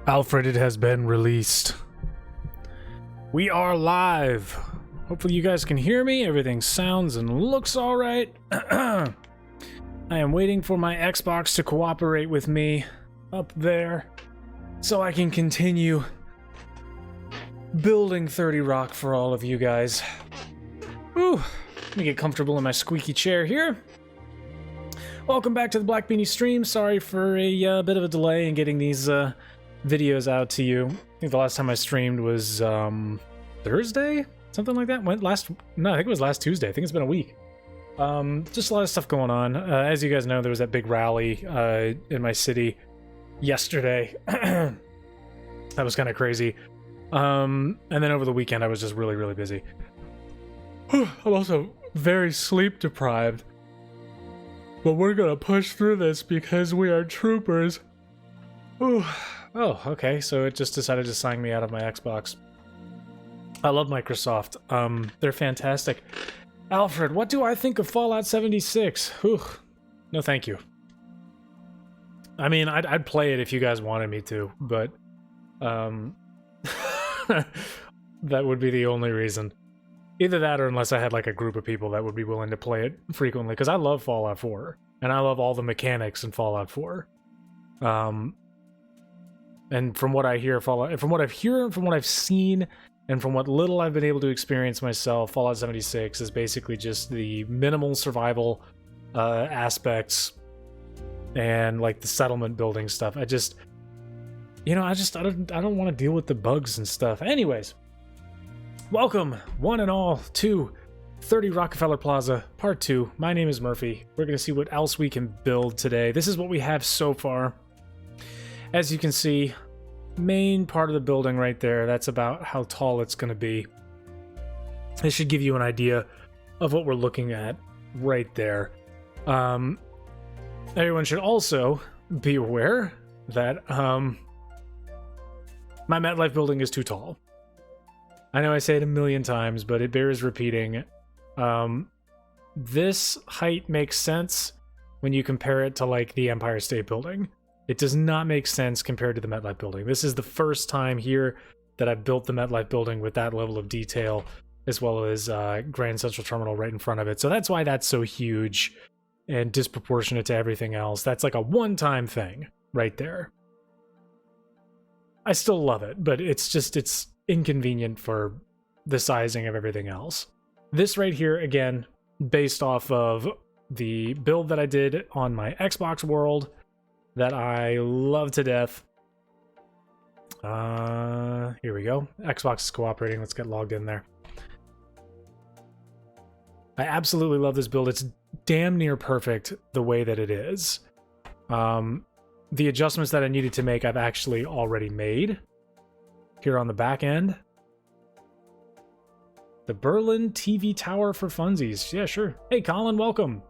Alfred, it has been released. We are live. Hopefully you guys can hear me. Everything sounds and looks all right. I am waiting for my Xbox to cooperate with me up there so I can continue building 30 Rock for all of you guys. Whew. Let me get comfortable in my squeaky chair here. Welcome back to the Black Beanie stream. Sorry for a bit of a delay in getting these videos out to you. I think the last time I streamed was Thursday? Something like that? No, I think it was last Tuesday. I think it's been a week. Just a lot of stuff going on. As you guys know, there was that big rally in my city yesterday. That was kind of crazy. And then over the weekend, I was just really, really busy. I'm also very sleep deprived. But we're gonna push through this because we are troopers. Ooh. Oh, okay, so it just decided to sign me out of my Xbox. I love Microsoft. They're fantastic. Alfred, what do I think of Fallout 76? Whew. No, thank you. I mean, I'd play it if you guys wanted me to, but that would be the only reason. Either that or unless I had like a group of people that would be willing to play it frequently, because I love Fallout 4, and I love all the mechanics in Fallout 4. And from what I hear, from what I've seen, and from what little I've been able to experience myself, Fallout 76 is basically just the minimal survival aspects and like the settlement building stuff. I don't want to deal with the bugs and stuff. Anyways, welcome one and all to 30 Rockefeller Plaza Part 2. My name is Murphy. We're going to see what else we can build today. This is what we have so far. As you can see, main part of the building right there, that's about how tall it's going to be. This should give you an idea of what we're looking at right there. Everyone should also be aware that my MetLife building is too tall. I know I say it a million times, but it bears repeating. This height makes sense when you compare it to like the Empire State Building. It does not make sense compared to the MetLife building. This is the first time here that I've built the MetLife building with that level of detail, as well as Grand Central Terminal right in front of it. So that's why that's so huge and disproportionate to everything else. That's like a one-time thing right there. I still love it, but it's inconvenient for the sizing of everything else. This right here, again, based off of the build that I did on my Xbox world, that I love to death. Here we go. Xbox is cooperating. Let's get logged in there. I absolutely love this build. It's damn near perfect the way that it is. The adjustments that I needed to make, I've actually already made here on the back end. The Berlin TV tower for funsies. Yeah, sure. Hey, Colin, welcome.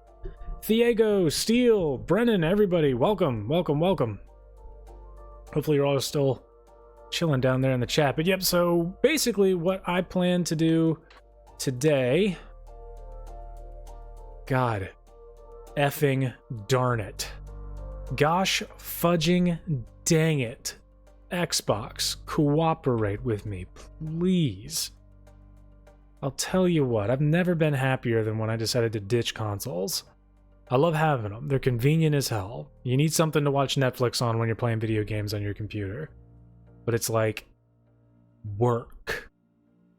Thiago, Steele, Brennan, everybody, welcome, welcome, welcome. Hopefully you're all still chilling down there in the chat. But yep, so basically what I plan to do today... God effing darn it. Gosh fudging dang it. Xbox, cooperate with me, please. I'll tell you what, I've never been happier than when I decided to ditch consoles. I love having them. They're convenient as hell. You need something to watch Netflix on when you're playing video games on your computer. But it's like, work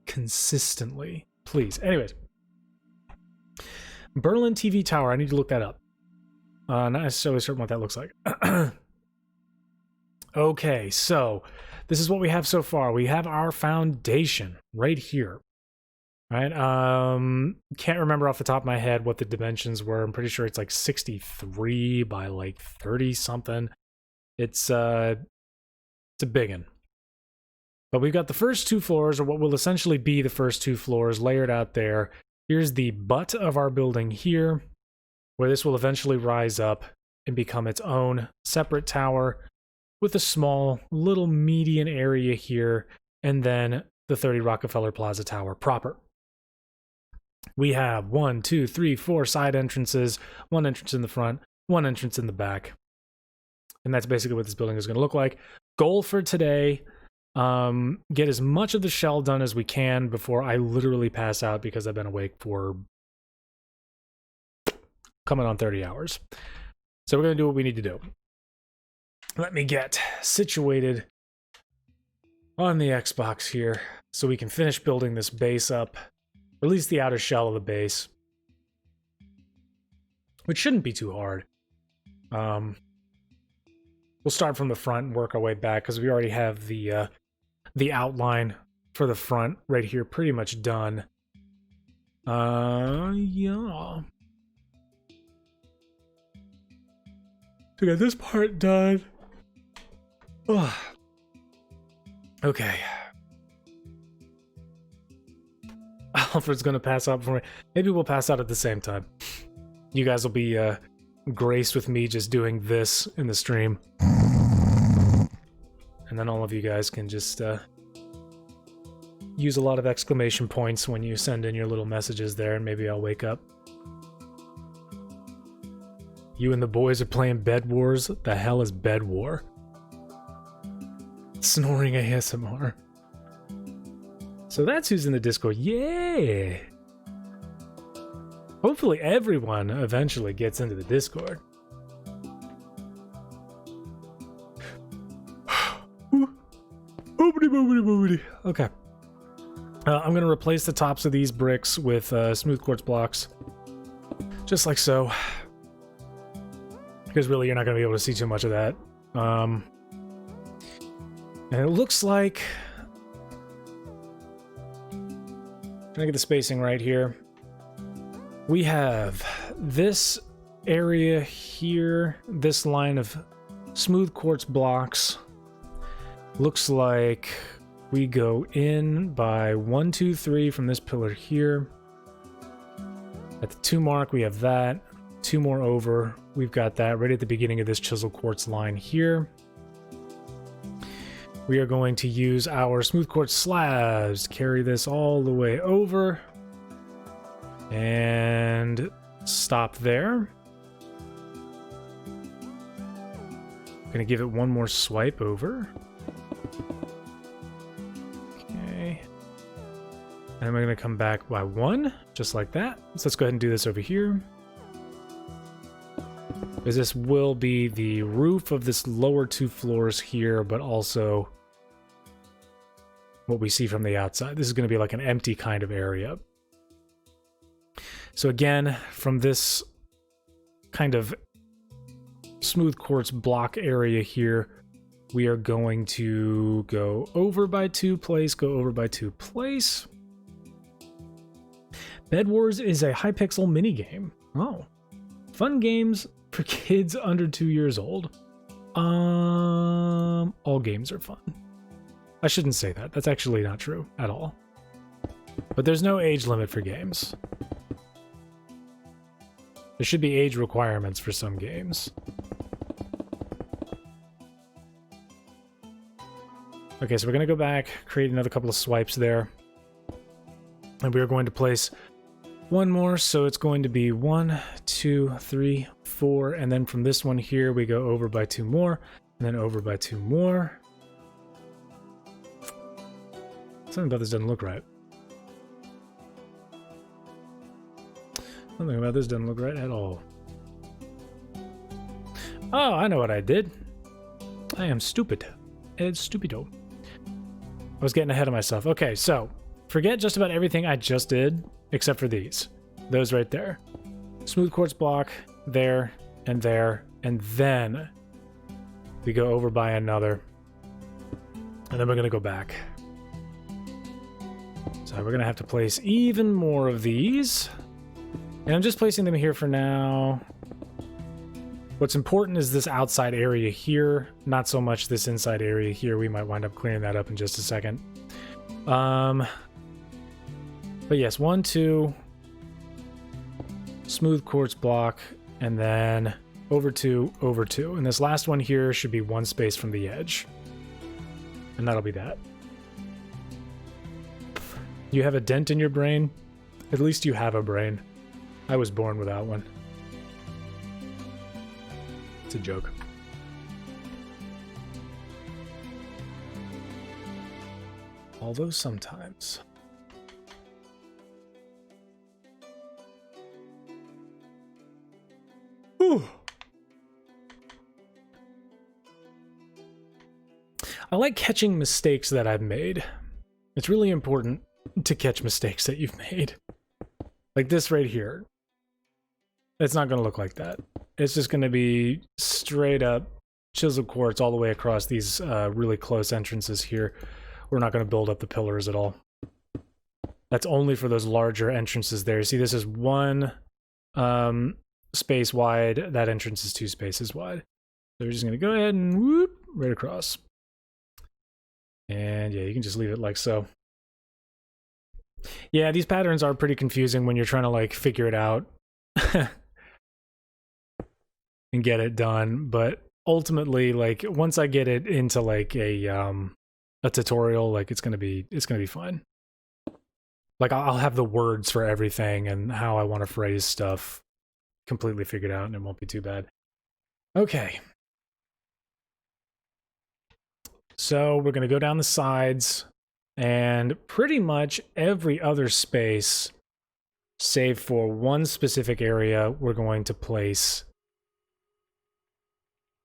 consistently. Please. Anyways. Berlin TV Tower. I need to look that up. Not necessarily certain what that looks like. Okay, so this is what we have so far. We have our foundation right here. Right, can't remember off the top of my head what the dimensions were. I'm pretty sure it's like 63 by like 30 something. It's a big one. But we've got the first two floors, or what will essentially be the first two floors, layered out there. Here's the butt of our building here, where this will eventually rise up and become its own separate tower with a small little median area here, and then the 30 Rockefeller Plaza Tower proper. We have 1, 2, 3, 4 side entrances, one entrance in the front, one entrance in the back. And that's basically what this building is going to look like. goal for today, get as much of the shell done as we can before I literally pass out because I've been awake for coming on 30 hours. So we're going to do what we need to do. Let me get situated on the Xbox here so we can finish building this base up, or at least the outer shell of the base, which shouldn't be too hard. We'll start from the front and work our way back because we already have the outline for the front right here pretty much done. Yeah. To get this part done. Ugh. Okay. Alfred's gonna pass out before me. Maybe we'll pass out at the same time. You guys will be graced with me just doing this in the stream. And then all of you guys can just use a lot of exclamation points when you send in your little messages there, and maybe I'll wake up. You and the boys are playing Bed Wars? The hell is Bed War? Snoring ASMR. So that's who's in the Discord. Yeah! Hopefully everyone eventually gets into the Discord. Okay. I'm going to replace the tops of these bricks with smooth quartz blocks. Just like so. Because really you're not going to be able to see too much of that. And it looks like... trying to get the spacing right here. We have this area here, this line of smooth quartz blocks. Looks like we go in by 1, 2, 3 from this pillar here. At the 2 mark, we have that. 2 more over. We've got that right at the beginning of this chisel quartz line here. We are going to use our smooth quartz slabs, carry this all the way over, and stop there. Gonna give it one more swipe over. Okay. And we're gonna come back by 1, just like that. So let's go ahead and do this over here. Because this will be the roof of this lower 2 floors here, but also what we see from the outside. This is going to be like an empty kind of area. So again, from this kind of smooth quartz block area here, we are going to go over by 2 place, go over by 2 place. Bed Wars is a Hypixel minigame. Oh. Fun games for kids under 2 years old. All games are fun. I shouldn't say that. That's actually not true at all. But there's no age limit for games. There should be age requirements for some games. Okay, so we're going to go back, create another couple of swipes there. And we are going to place one more, so it's going to be 1, 2, 3, 4, and then from this one here, we go over by 2 more, and then over by 2 more. Something about this doesn't look right. Something about this doesn't look right at all. Oh, I know what I did. I am stupid. It's stupido. I was getting ahead of myself. Okay, so forget just about everything I just did, except for these. Those right there. Smooth quartz block, there, and then we go over by another. And then we're going to go back. So we're going to have to place even more of these. And I'm just placing them here for now. What's important is this outside area here, not so much this inside area here. We might wind up clearing that up in just a second. But yes, 1, 2, smooth quartz block, and then over 2, over 2. And this last one here should be 1 space from the edge. And that'll be that. You have a dent in your brain? At least you have a brain. I was born without one. It's a joke. Although sometimes. Whew. I like catching mistakes that I've made. It's really important to catch mistakes that you've made. Like this right here. It's not going to look like that. It's just going to be straight up chiseled quartz all the way across these really close entrances here. We're not going to build up the pillars at all. That's only for those larger entrances there. See, this is one space wide. That entrance is 2 spaces wide. So we're just going to go ahead and whoop right across. And yeah, you can just leave it like so. Yeah, these patterns are pretty confusing when you're trying to like figure it out and get it done. But ultimately, like once I get it into like a tutorial, like it's gonna be fine. Like I'll have the words for everything and how I want to phrase stuff completely figured out, and it won't be too bad. Okay. So we're going to go down the sides, and pretty much every other space, save for one specific area, we're going to place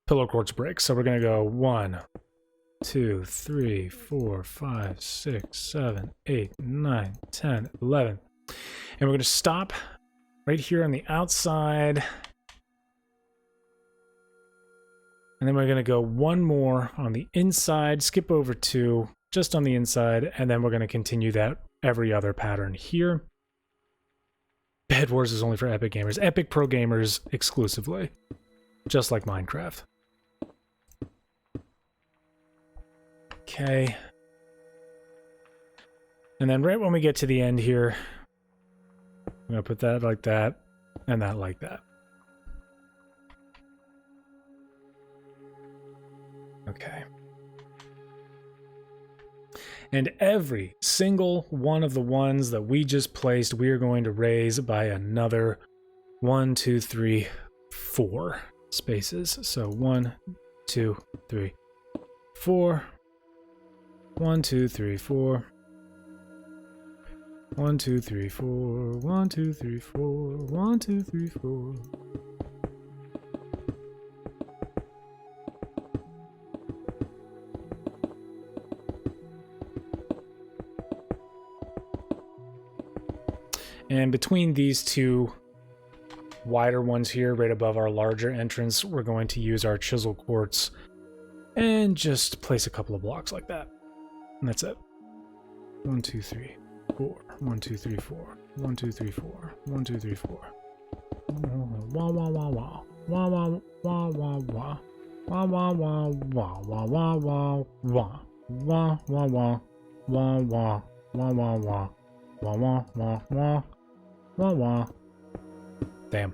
pillar quartz bricks. So we're going to go 1, 2, 3, 4, 5, 6, 7, 8, 9, 10, 11. And we're going to stop right here on the outside. And then we're going to go one more on the inside, skip over 2 just on the inside, and then we're going to continue that every other pattern here. Bed Wars is only for Epic gamers. Epic Pro gamers exclusively. Just like Minecraft. Okay. And then right when we get to the end here, I'm going to put that like that, and that like that. Okay. And every single one of the ones that we just placed, we are going to raise by another 1, 2, 3, 4 spaces. So 1, 2, 3, 4. 1, 2, 3, 4. 1, 2, 3, 4. 1, 2, 3, 4. 1, 2, 3, 4. And between these 2 wider ones here, right above our larger entrance, we're going to use our chisel quartz and just place a couple of blocks like that. And that's it. 1, 2, 3, 4. 1, 2, 3, 4. 1, 2, 3, 4. 1, 2, 3, 4. Wah wah wah wah. Wah wah wah wah wah. Wah wah wah wah wah wah wah wah. Wah wah wah. Wah wah. Wah wah wah. Wah wah wah wah. Wah wah. Damn.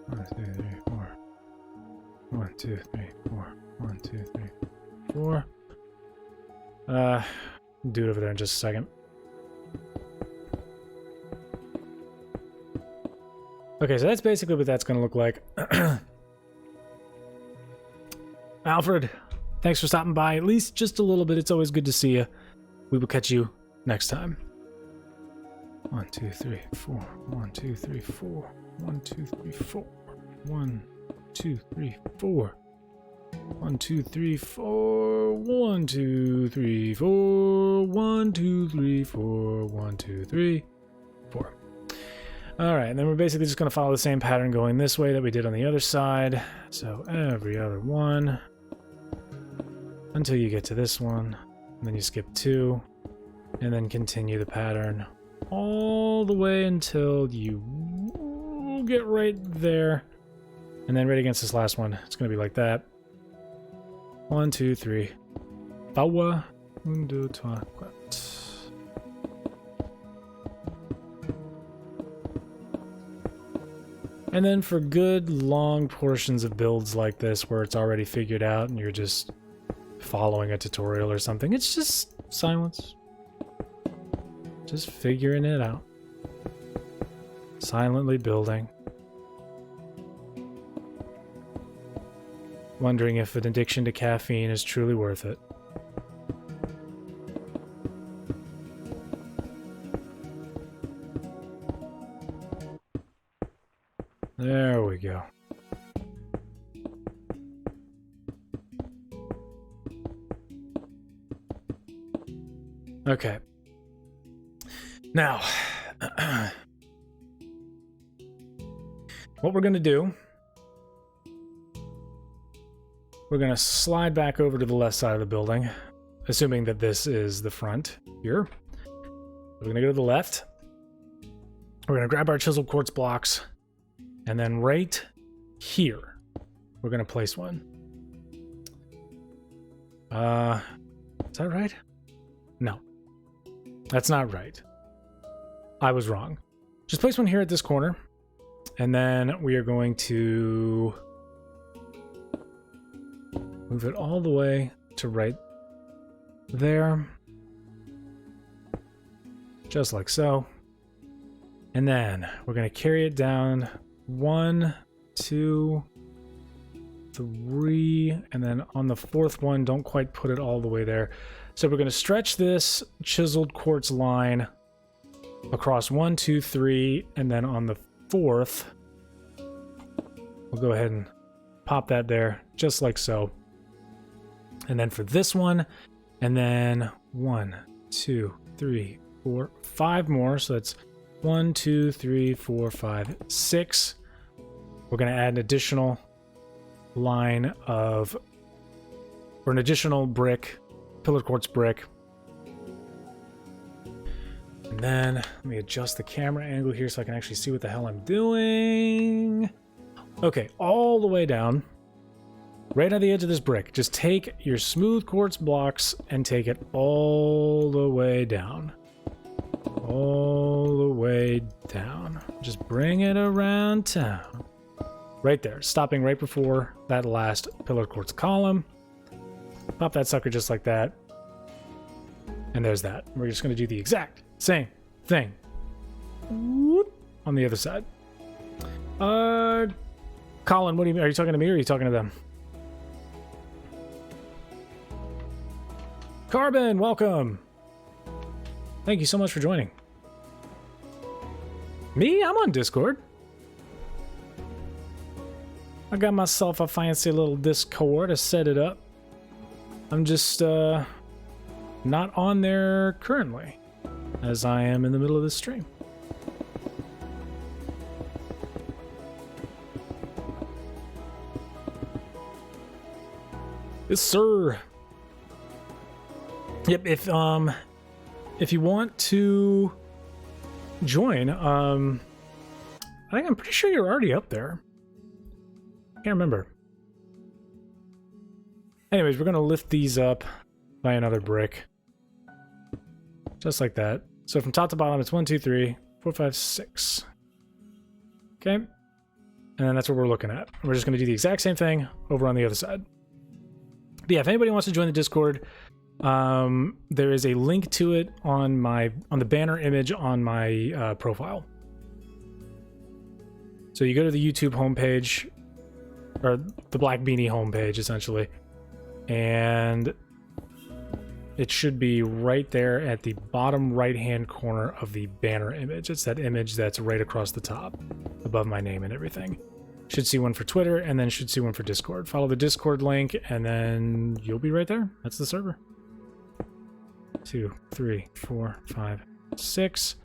1, 2, 3, 4. 1, 2, 3, 4. 1, 2, 3, 4. Do it over there in just a second. Okay, so that's basically what that's going to look like. Alfred, thanks for stopping by, at least just a little bit. It's always good to see you. We will catch you next time. 1, 2, 3, 4. 1, 2, 3, 4. 1, 2, 3, 4. 1, 2, 3, 4. 1, 2, 3, 4. 1, 2, 3, 4. 1, 2, 3, 4. 1, 2, 3, 4. Alright, and then we're basically just going to follow the same pattern going this way that we did on the other side. So every other one. Until you get to this one. And then you skip 2. And then continue the pattern all the way until you get right there. And then right against this last one, it's going to be like that. 1, 2, 3. 4. 1, 2, 3, 4. And then for good long portions of builds like this where it's already figured out and you're just following a tutorial or something, it's just silence. Just figuring it out. Silently building. Wondering if an addiction to caffeine is truly worth it. There we go. Okay. Now, what we're going to do, we're going to slide back over to the left side of the building, assuming that this is the front here. We're going to go to the left. We're going to grab our chiseled quartz blocks, and then right here, we're going to place one. Is that right? No, that's not right. I was wrong. Just place one here at this corner, and then we are going to move it all the way to right there. Just like so. And then we're going to carry it down 1, 2, 3, and then on the fourth one, don't quite put it all the way there. So we're going to stretch this chiseled quartz line across 1, 2, 3, and then on the fourth, we'll go ahead and pop that there, just like so. And then for this one, and then 1, 2, 3, 4, 5 more. So that's 1, 2, 3, 4, 5, 6. We're going to add an additional line of, or an additional brick, pillared quartz brick. And then let me adjust the camera angle here so I can actually see what the hell I'm doing. Okay, all the way down, right on the edge of this brick. Just take your smooth quartz blocks and take it all the way down. All the way down. Just bring it around town. Right there, stopping right before that last pillared quartz column. Pop that sucker just like that. And there's that. We're just going to do the exact same thing on the other side. Colin, what do you mean? Are you talking to me or are you talking to them? Carbon, welcome. Thank you so much for joining. Me? I'm on Discord. I got myself a fancy little Discord to set it up. I'm just not on there currently, as I am in the middle of this stream. Yes, sir. Yep. If you want to join, I think I'm pretty sure you're already up there. Can't remember. Anyways, we're gonna lift these up by another brick. Just like that. So from top to bottom, it's 1, 2, 3, 4, 5, 6. Okay. And then that's what we're looking at. We're just gonna do the exact same thing over on the other side. But yeah, if anybody wants to join the Discord, there is a link to it on the banner image on my profile. So you go to the YouTube homepage, or the Black Beanie homepage, essentially, and it should be right there at the bottom right-hand corner of the banner image. It's that image that's right across the top, above my name and everything. Should see one for Twitter, and then should see one for Discord. Follow the Discord link, and then you'll be right there. That's the server. 2, 3, 4, 5, 6.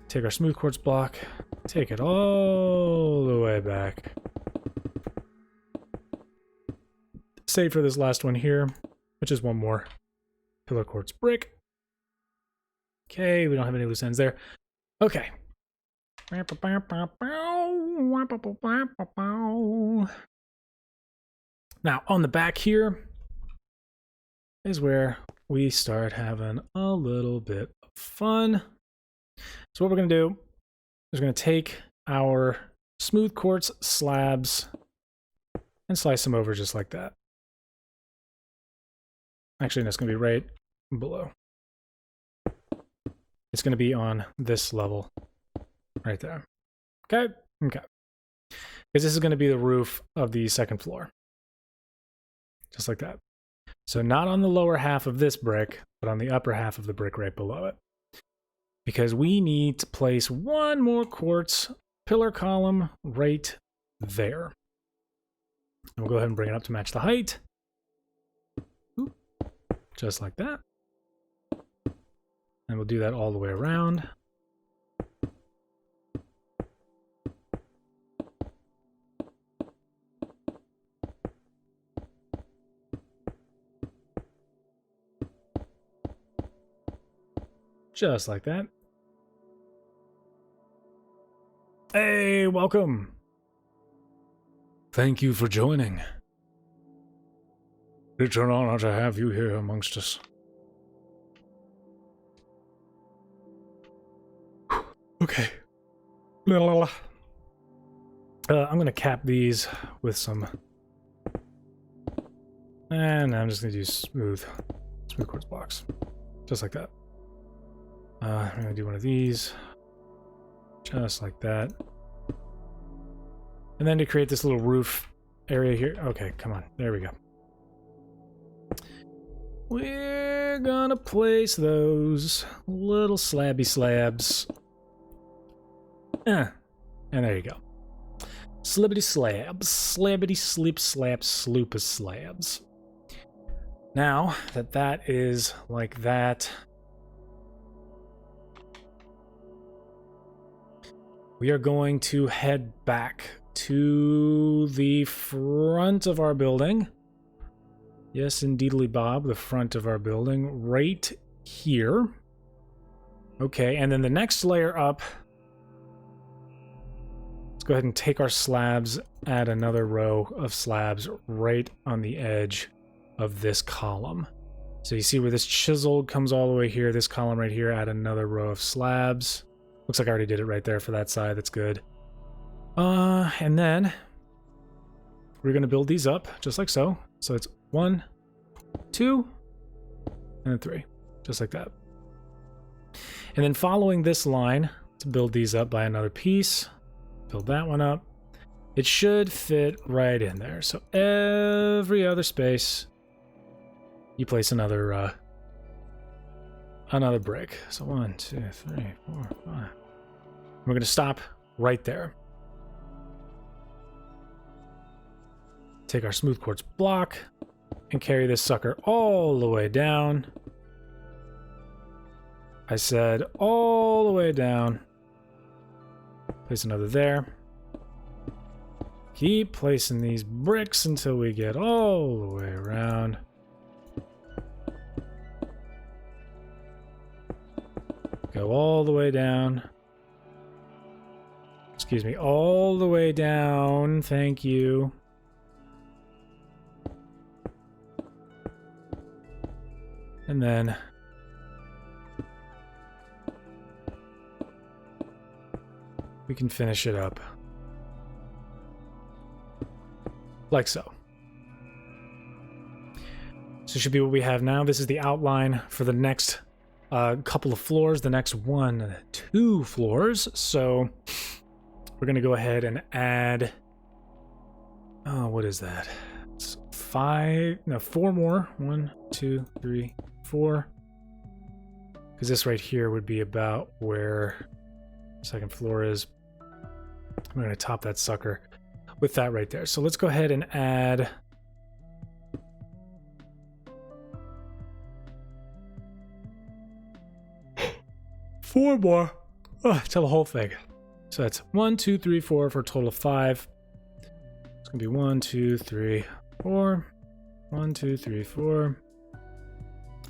Take our smooth quartz block, take it all the way back. Save for this last one here, which is one more pillar quartz brick. Okay, we don't have any loose ends there. Okay. Now, on the back here is where we start having a little bit of fun. So what we're going to do is we're going to take our smooth quartz slabs and slice them over just like that. Actually, that's going to be right below. It's going to be on this level right there. Okay? Okay. Because this is going to be the roof of the second floor. Just like that. So not on the lower half of this brick, but on the upper half of the brick right below it. Because we need to place one more quartz pillar column right there. And we'll go ahead and bring it up to match the height. Oop. Just like that. And we'll do that all the way around. Just like that. Hey, welcome. Thank you for joining. It's an honor to have you here amongst us. Okay. I'm going to cap these with some... And I'm just going to do smooth quartz blocks. Just like that. I'm going to do one of these. Just like that. And then to create this little roof area here. Okay, come on. There we go. We're gonna place those little slabby slabs. And there you go. Slibbity slabs. Slabbity sleep slap sloopa slabs. Now that that is like that, we are going to head back to the front of our building. Yes, indeedly, Bob, the front of our building, right here. Okay, and then the next layer up, let's go ahead and take our slabs, add another row of slabs right on the edge of this column. So you see where this chiseled comes all the way here, this column right here, add another row of slabs. Looks like I already did it right there for that side. That's good. And then we're going to build these up just like so. So it's 1, 2, and then 3. Just like that. And then following this line to build these up by another piece. Build that one up. It should fit right in there. So every other space, you place another brick. So 1, 2, 3, 4, 5. We're going to stop right there. Take our smooth quartz block and carry this sucker all the way down. I said all the way down. Place another there. Keep placing these bricks until we get all the way around. Go all the way down. Excuse me, all the way down. Thank you. And then we can finish it up like so. So should be what we have now. This is the outline for the next couple of floors, the next 1, 2 floors. So we're going to go ahead and add, oh, what is that? It's 4 more. 1, 2, 3, 4. Because this right here would be about where the second floor is. I'm going to top that sucker with that right there. So let's go ahead and add four more. Tell the whole thing. So that's 1, 2, 3, 4 for a total of 5. It's going to be 1, 2, 3, 4. 1, 2, 3, 4.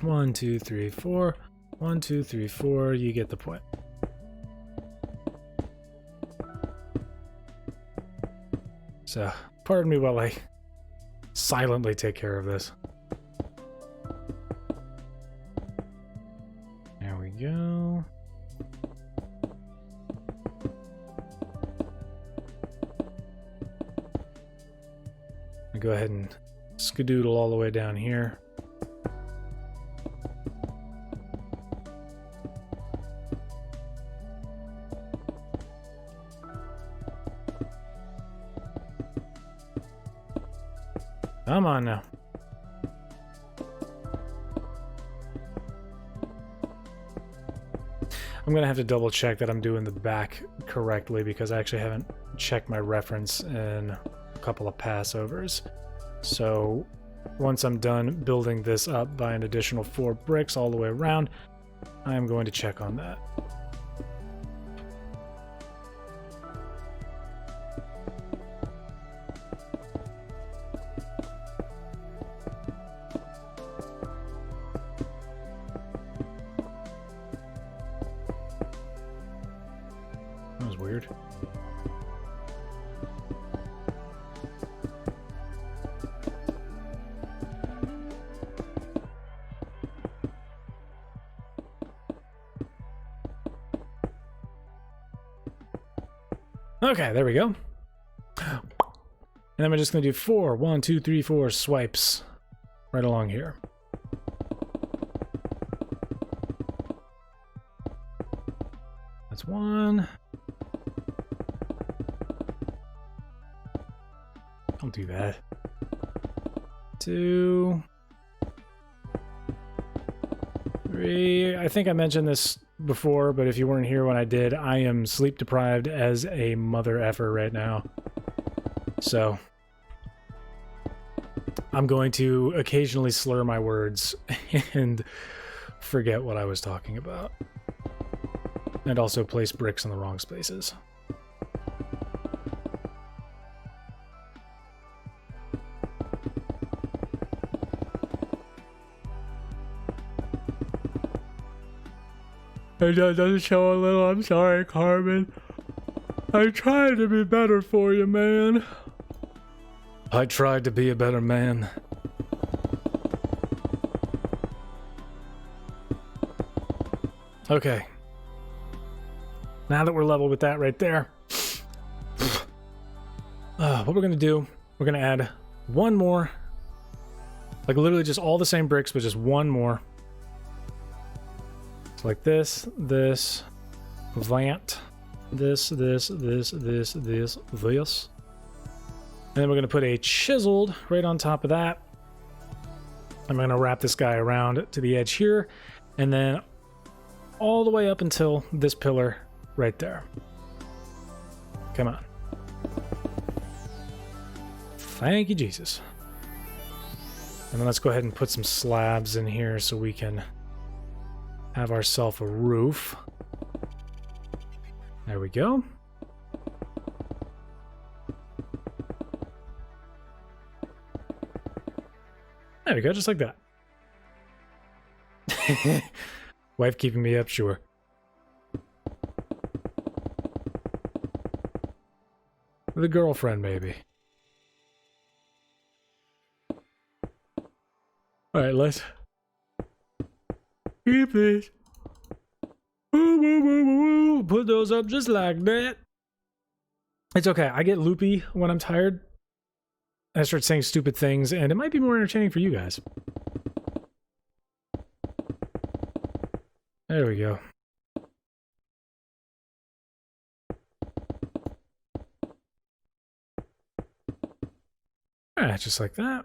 1, 2, 3, 4. 1, 2, 3, 4. You get the point. So, pardon me while I silently take care of this. There we go. I go ahead and skedoodle all the way down here. Come on now. I'm going to have to double check that I'm doing the back correctly because I actually haven't checked my reference in a couple of Passovers. So once I'm done building this up by an additional 4 bricks all the way around, I'm going to check on that. That was weird. Okay, there we go. And then I'm just going to do 4, 1, 2, 3, 4 swipes right along here. That's 1. Don't do that. 2, 3. I think I mentioned this before, but if you weren't here when I did, I am sleep deprived as a mother effer right now. So I'm going to occasionally slur my words and forget what I was talking about. And also place bricks in the wrong spaces. It doesn't show a little. I'm sorry, Carmen. I tried to be better for you, man. I tried to be a better man. Okay. Now that we're level with that right there, what we're going to do, we're going to add one more. Like literally just all the same bricks, but just one more. Like this, this, that, this. And then we're going to put a chiseled right on top of that. I'm going to wrap this guy around to the edge here, and then all the way up until this pillar right there. Come on. Thank you, Jesus. And then let's go ahead and put some slabs in here so we can have ourselves a roof. There we go. There we go, just like that. Wife keeping me up, sure. The girlfriend, maybe. Alright, let's keep this. Put those up just like that. It's okay. I get loopy when I'm tired. I start saying stupid things, and it might be more entertaining for you guys. There we go. Alright, just like that.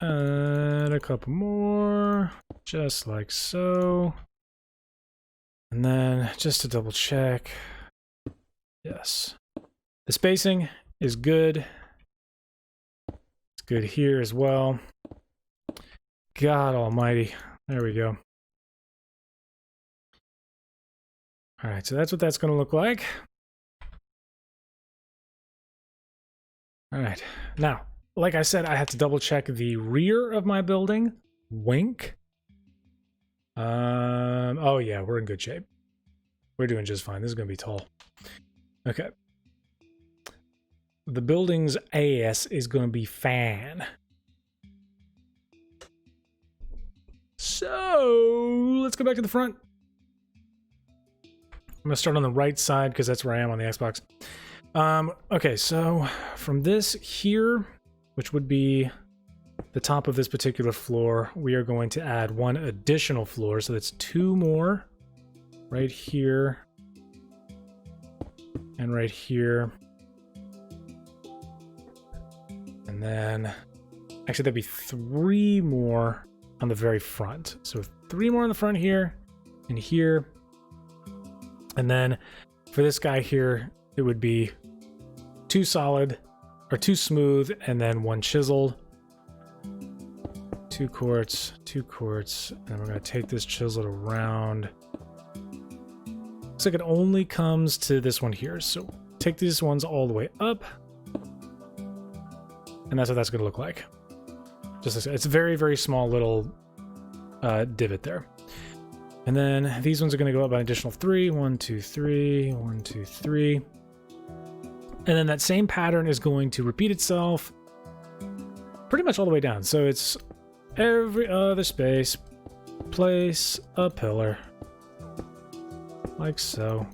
And a couple more. Just like so. And then, just to double check. Yes. The spacing is good. It's good here as well. God almighty. There we go. Alright, so that's what that's going to look like. Alright. Now, like I said, I have to double check the rear of my building. Wink. Oh yeah, we're in good shape. We're doing just fine. This is going to be tall. Okay. The building's ass is going to be fan. So, let's go back to the front. I'm going to start on the right side because that's where I am on the Xbox. Okay, so from this here, which would be the top of this particular floor, we are going to add one additional floor. So that's 2 more right here and right here. And then actually that'd be 3 more on the very front. So 3 more on the front here and here. And then for this guy here, it would be 2 solid, or 2 smooth, and then 1 chiseled. 2 quartz, 2 quartz, and we're going to take this chiseled around. Looks like it only comes to this one here, so take these ones all the way up, and that's what that's going to look like. Just it's a very, very small little divot there. And then these ones are going to go up by an additional 3. 1, 2, 3, 1, 2, 3. And then that same pattern is going to repeat itself pretty much all the way down. So it's every other space, place a pillar. Like so.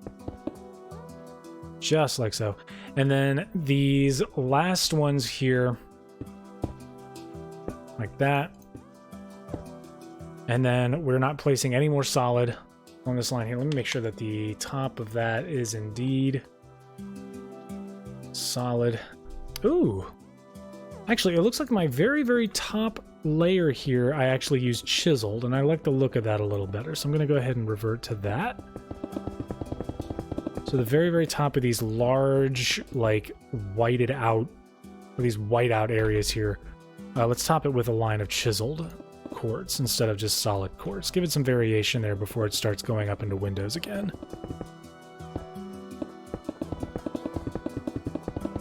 Just like so. And then these last ones here, like that. And then we're not placing any more solid on this line here. Let me make sure that the top of that is indeed solid. Ooh. Actually, it looks like my very, very top layer here, I actually used chiseled, and I like the look of that a little better. So I'm going to go ahead and revert to that. So the very, very top of these large, like, whited out, or these white out areas here, let's top it with a line of chiseled quartz instead of just solid quartz. Give it some variation there before it starts going up into windows again.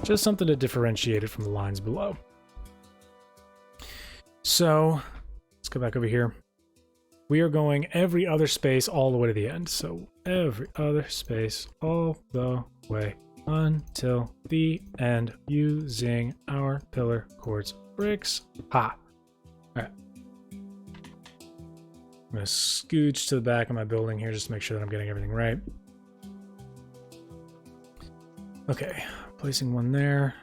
Just something to differentiate it from the lines below. So let's go back over here. We are going every other space all the way to the end. So every other space all the way until the end using our pillar quartz bricks. Ha! All right. I'm going to scooch to the back of my building here just to make sure that I'm getting everything right. Okay, placing one there.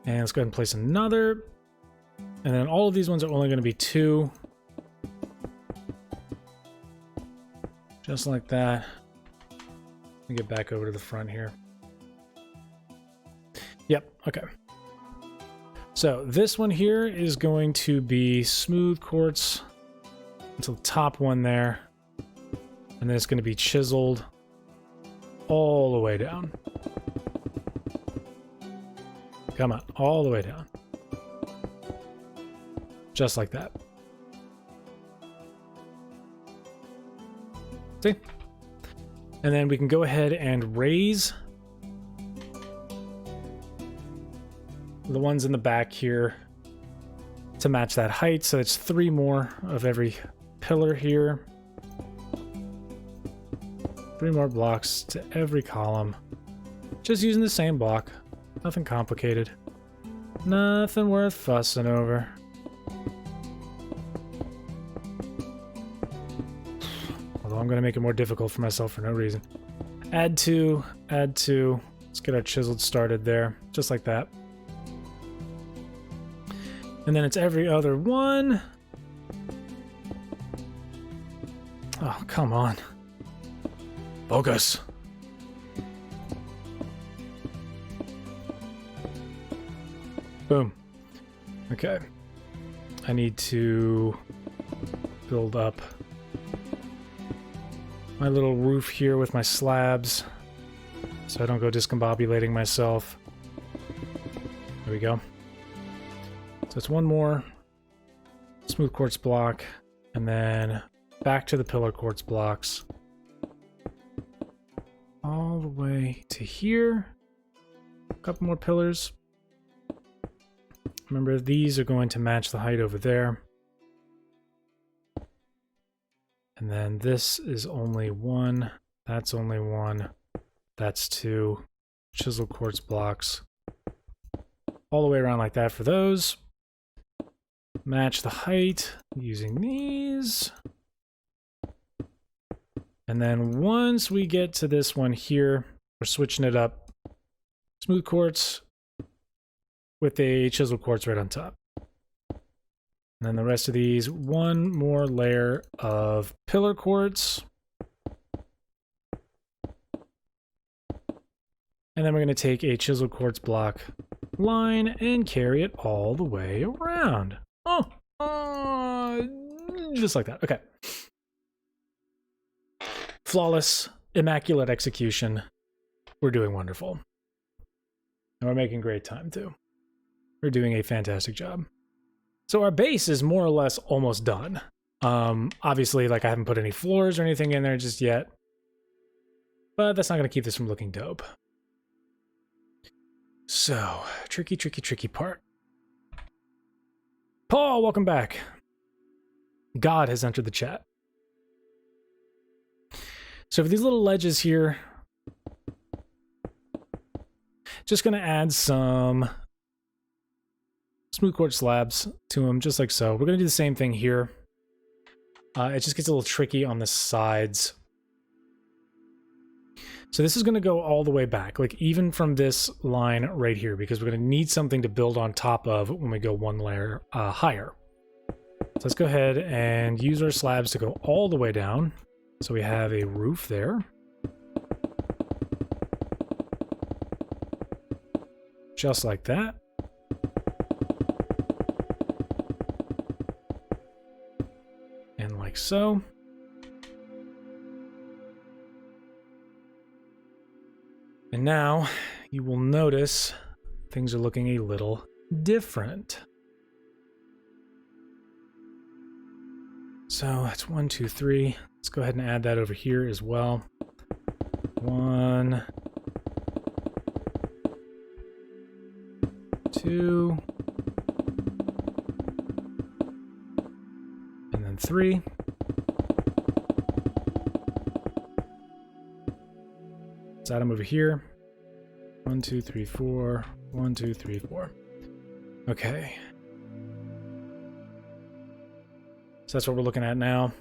And let's go ahead and place another. And then all of these ones are only going to be 2. Just like that. Let me get back over to the front here. Yep, okay. So this one here is going to be smooth quartz until the top one there. And then it's going to be chiseled all the way down. Come on, all the way down. Just like that. See? And then we can go ahead and raise the ones in the back here to match that height. So it's 3 more of every pillar here. 3 more blocks to every column. Just using the same block. Nothing complicated. Nothing worth fussing over. Although I'm going to make it more difficult for myself for no reason. Add 2, add 2. Let's get our chiseled started there. Just like that. And then it's every other one. Oh, come on. Focus. Boom. Okay. I need to build up my little roof here with my slabs so I don't go discombobulating myself. There we go. So it's 1 more smooth quartz block and then back to the pillar quartz blocks. All the way to here. A couple more pillars. Remember, these are going to match the height over there. And then this is only 1. That's only 1. That's 2. Chisel quartz blocks. All the way around like that for those. Match the height using these. And then once we get to this one here, we're switching it up. Smooth quartz with a chisel quartz right on top. And then the rest of these, 1 more layer of pillar quartz. And then we're going to take a chisel quartz block line and carry it all the way around. Just like that. Okay. Flawless. immaculate execution. We're doing wonderful. And we're making great time, too. We're doing a fantastic job. So our base is more or less almost done. Obviously, like, I haven't put any floors or anything in there just yet. But that's not going to keep this from looking dope. So, tricky part. Paul, welcome back. God has entered the chat. So for these little ledges here, just going to add some smooth quartz slabs to them, just like so. We're going to do the same thing here. It just gets a little tricky on the sides. So this is going to go all the way back, like even from this line right here, because we're going to need something to build on top of when we go one layer higher. So let's go ahead and use our slabs to go all the way down. So we have a roof there. Just like that. And like so. And now you will notice things are looking a little different. So that's 1, 2, 3. Let's go ahead and add that over here as well. 1, 2, and then 3. Let's add them over here. 1, 2, 3, 4. 1, 2, 3, 4. Okay. So that's what we're looking at now.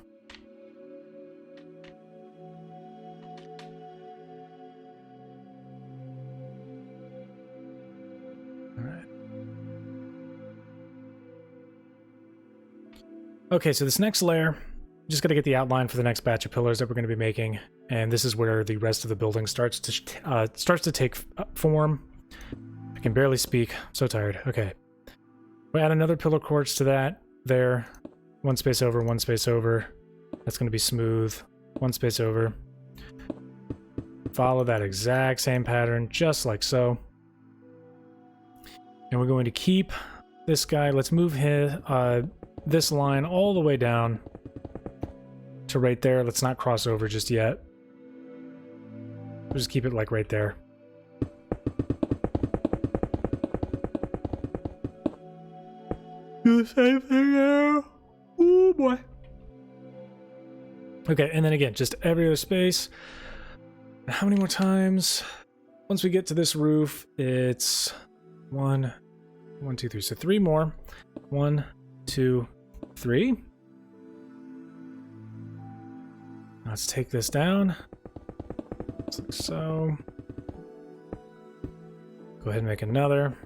All right. Okay, so this next layer, just got to get the outline for the next batch of pillars that we're going to be making, and this is where the rest of the building starts to take form. I can barely speak. I'm so tired. Okay. We add another pillar quartz to that there. 1 space over, 1 space over. That's going to be smooth. 1 space over. Follow that exact same pattern, just like so. And we're going to keep this guy. Let's move this line all the way down to right there. Let's not cross over just yet. We'll just keep it like right there. Do the same thing there. Oh boy. Okay, and then again, just every other space. And how many more times? Once we get to this roof, it's 1, 2, 3. So 3 more. 1, 2, 3. Let's take this down. Just like so. Go ahead and make another.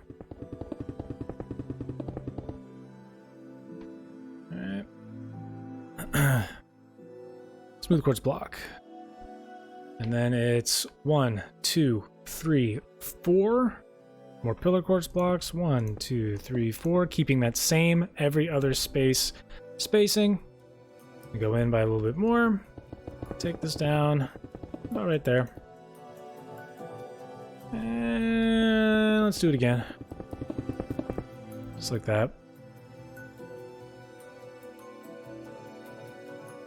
Smooth quartz block. And then it's 1, 2, 3, 4. More pillar quartz blocks. 1, 2, 3, 4. Keeping that same every other spacing. We go in by a little bit more. Take this down. About right there. And let's do it again. Just like that.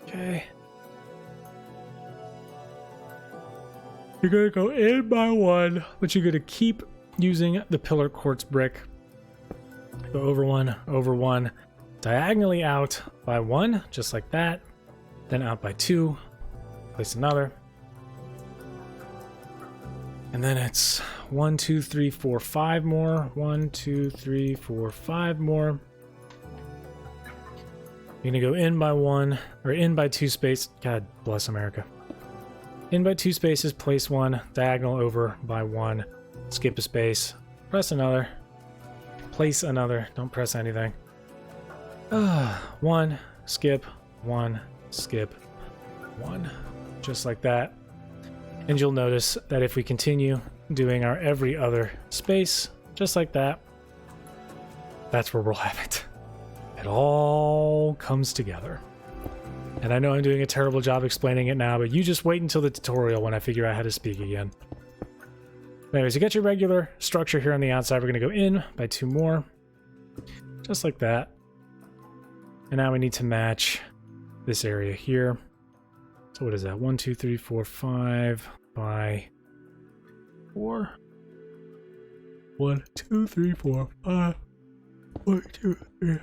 Okay. You're going to go in by 1, but you're going to keep using the pillar quartz brick. Go over 1, diagonally out by 1, just like that. Then out by 2, place another. And then it's 1, 2, 3, 4, 5 more. 1, 2, 3, 4, 5 more. You're going to go in by 1, or in by 2 space. God bless America. In by 2 spaces, place 1, diagonal over by 1, skip a space, press another, place another, don't press anything. 1, skip, 1, skip, 1. Just like that. And you'll notice that if we continue doing our every other space, just like that, that's where we'll have it. It all comes together. And I know I'm doing a terrible job explaining it now, but you just wait until the tutorial when I figure out how to speak again. Anyways, you get your regular structure here on the outside. We're going to go in by 2 more. Just like that. And now we need to match this area here. So what is that? 1, 2, 3, 4, 5 by 4. 1, 2, 3, 4, 5. 1, 2, 3.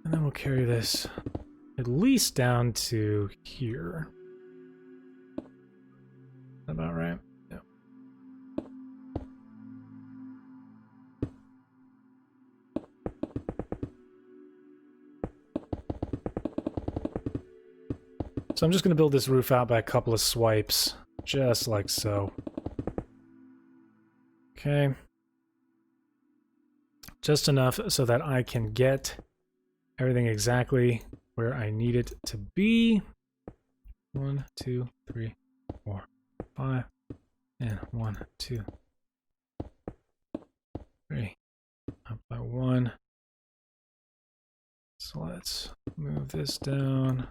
And then we'll carry this at least down to here. Is that about right? Yeah. So I'm just going to build this roof out by a couple of swipes, just like so. Okay. Just enough so that I can get everything exactly where I need it to be. 1, 2, 3, 4, 5, and 1, 2, 3. Up by 1. So let's move this down.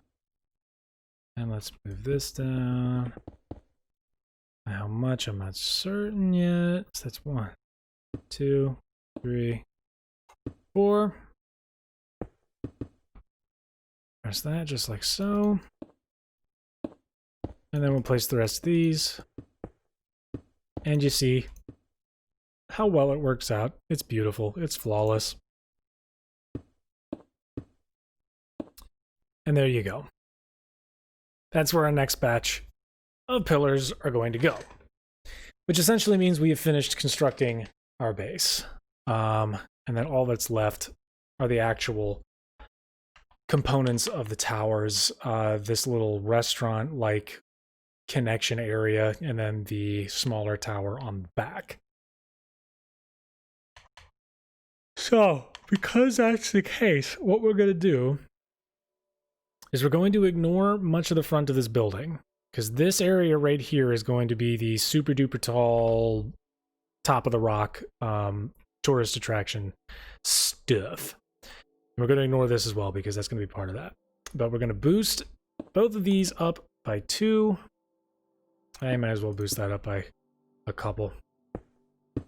And let's move this down. How much? I'm not certain yet. So that's 1, 2, 3, 4. Press that just like so. And then we'll place the rest of these. And you see how well it works out. It's beautiful. It's flawless. And there you go. That's where our next batch of pillars are going to go. Which essentially means we have finished constructing our base. And then all that's left are the actual components of the towers, this little restaurant-like connection area, and then the smaller tower on the back. So, because that's the case, what we're going to do is we're going to ignore much of the front of this building, because this area right here is going to be the super duper tall top of the rock tourist attraction stuff. We're going to ignore this as well because that's going to be part of that. But we're going to boost both of these up by 2. I might as well boost that up by a couple. We're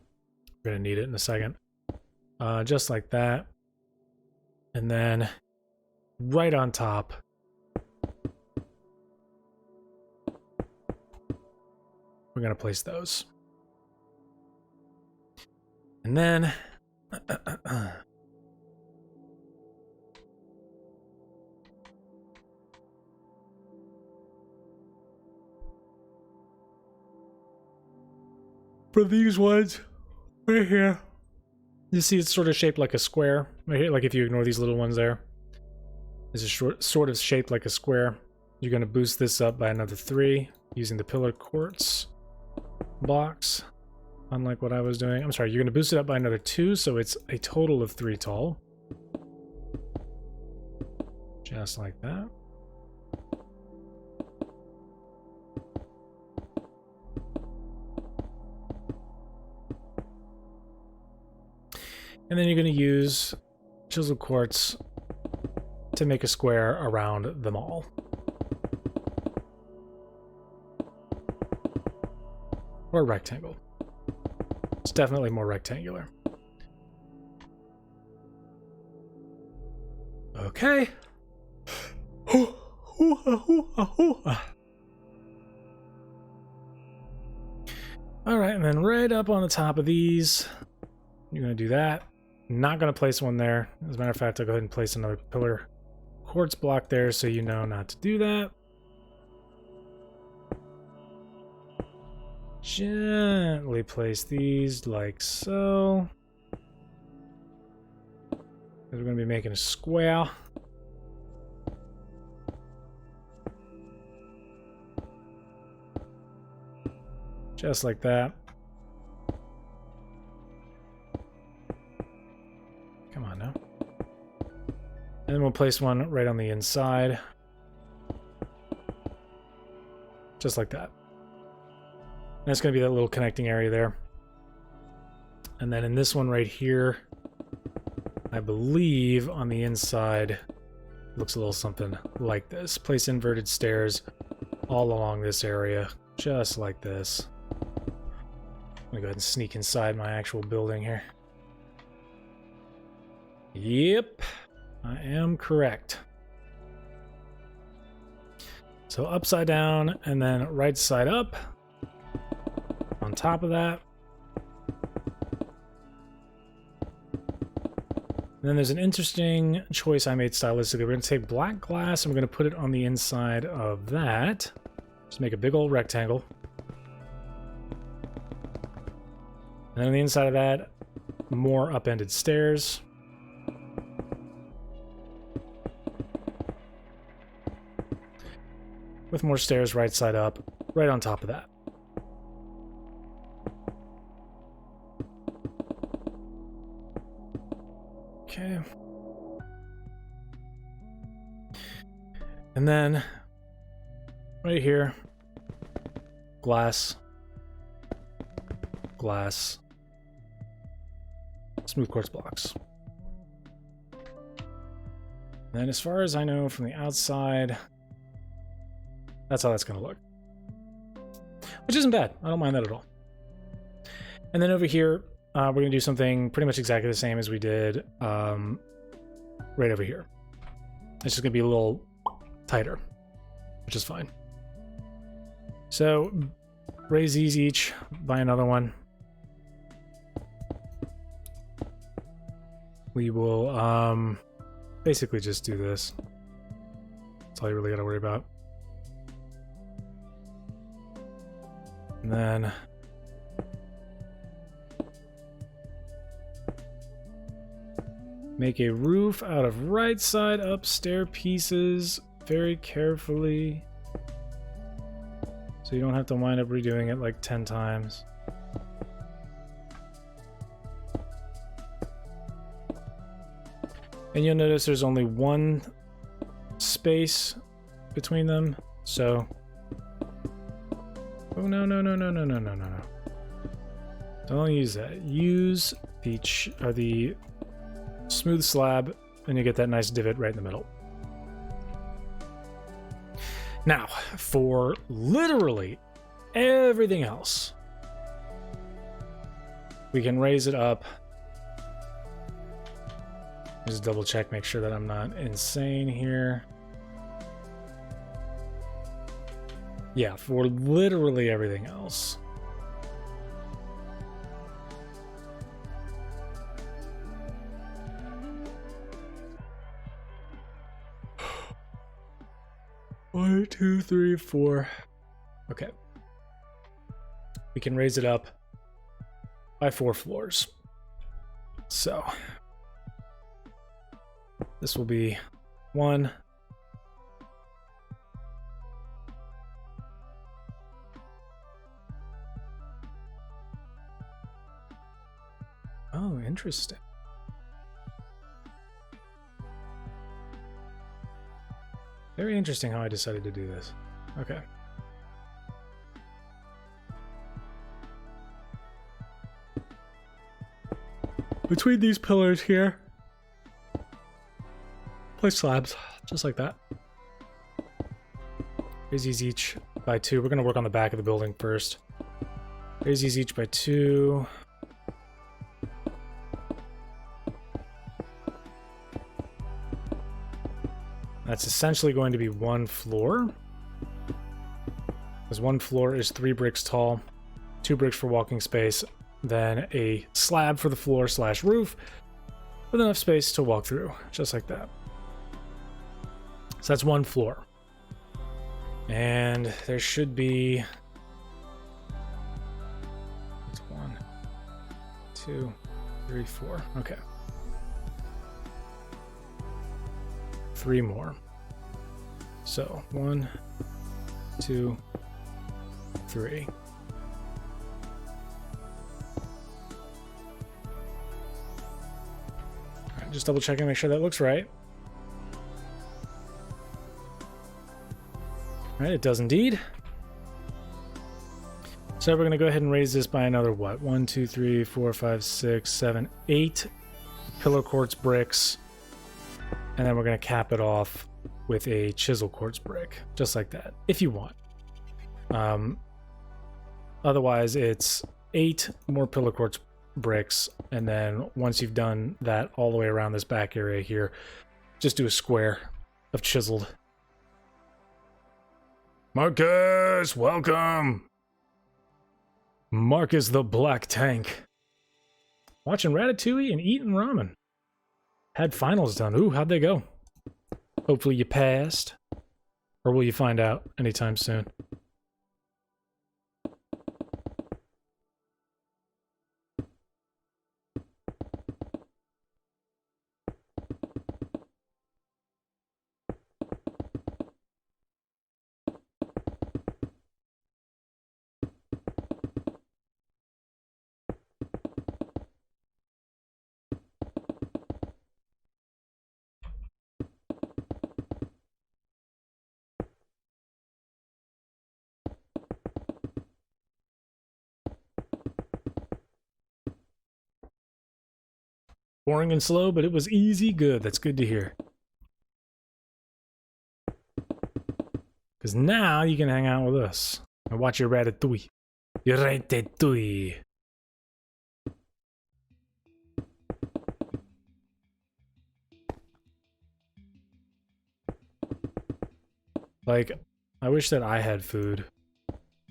going to need it in a second. Just like that. And then right on top, we're going to place those. And then for these ones right here, you see it's sort of shaped like a square right here. Like if you ignore these little ones there, this is sort of shaped like a square. You're going to boost this up by another 3 using the pillar quartz blocks, unlike what I was doing. I'm sorry, you're going to boost it up by another 2, so it's a total of 3 tall. Just like that. And then you're going to use chiseled quartz to make a square around them all. Or a rectangle. It's definitely more rectangular. Okay. Alright, and then right up on the top of these, you're going to do that. Not going to place one there. As a matter of fact, I'll go ahead and place another pillar quartz block there so you know not to do that. Gently place these like so. We're going to be making a square. Just like that. Come on now. And then we'll place one right on the inside. Just like that. And that's going to be that little connecting area there. And then in this one right here, I believe on the inside looks a little something like this. Place inverted stairs all along this area, just like this. I'm gonna go ahead and sneak inside my actual building here. Yep, I am correct. So upside down and then right side up. On top of that. And then there's an interesting choice I made stylistically. We're going to take black glass and we're going to put it on the inside of that. Just make a big old rectangle. And then on the inside of that, more upended stairs. With more stairs right side up, right on top of that. Okay. And then right here, glass, glass, smooth quartz blocks. And then as far as I know from the outside, that's how that's going to look. Which isn't bad. I don't mind that at all. And then over here, we're going to do something pretty much exactly the same as we did right over here. It's just going to be a little tighter, which is fine. So raise these each by another one. We will basically just do this. That's all you really got to worry about. And then make a roof out of right side up stair pieces very carefully, so you don't have to wind up redoing it like 10 times. And you'll notice there's only one space between them, so... Oh, no, no, no, no, no, no, no, no, no. Don't use that. Use the smooth slab, and you get that nice divot right in the middle. Now, for literally everything else, we can raise it up. Just double check, make sure that I'm not insane here. Yeah, for literally everything else. One, two, three, four. Okay. We can raise it up by 4 floors. So this will be 1. Oh, interesting. Very interesting how I decided to do this. Okay. Between these pillars here, place slabs, just like that. Raise these each by 2. We're going to work on the back of the building first. Raise these each by 2. That's essentially going to be 1 floor. Because 1 floor is 3 bricks tall, 2 bricks for walking space, then a slab for the floor / roof with enough space to walk through, just like that. So that's 1 floor. And there should be... That's 1, 2, 3, 4. Okay. 3 more. So 1, 2, 3. All right, just double checking, make sure that looks right. All right, it does indeed. So we're going to go ahead and raise this by another what? 1, 2, 3, 4, 5, 6, 7, 8 pillar quartz bricks, and then we're going to cap it off with a chisel quartz brick, just like that, if you want. Otherwise, it's 8 more pillar quartz bricks, and then once you've done that all the way around this back area here, just do a square of chiseled. Marcus, welcome! Marcus the Black Tank. Watching Ratatouille and eating ramen. Had finals done. Ooh, how'd they go? Hopefully you passed. Or will you find out anytime soon? Boring and slow, but it was easy good. That's good to hear. Because now you can hang out with us and watch your Ratatouille. Your Ratatouille. Like, I wish that I had food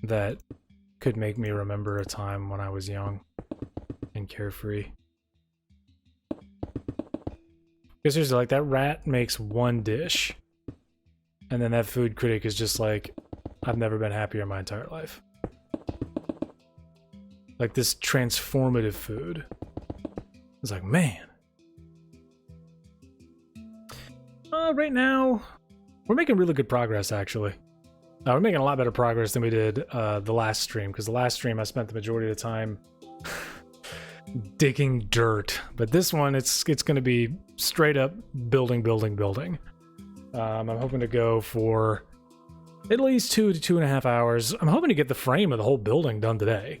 that could make me remember a time when I was young and carefree. Because seriously, like, that rat makes one dish, and then that food critic is just like, I've never been happier in my entire life. Like, this transformative food. It's like, man. Right now, we're making really good progress, actually. We're making a lot better progress than we did the last stream, because the last stream I spent the majority of the time digging dirt, but this one it's going to be straight up building. I'm hoping to go for at least 2 to 2.5 hours. I'm hoping to get the frame of the whole building done today.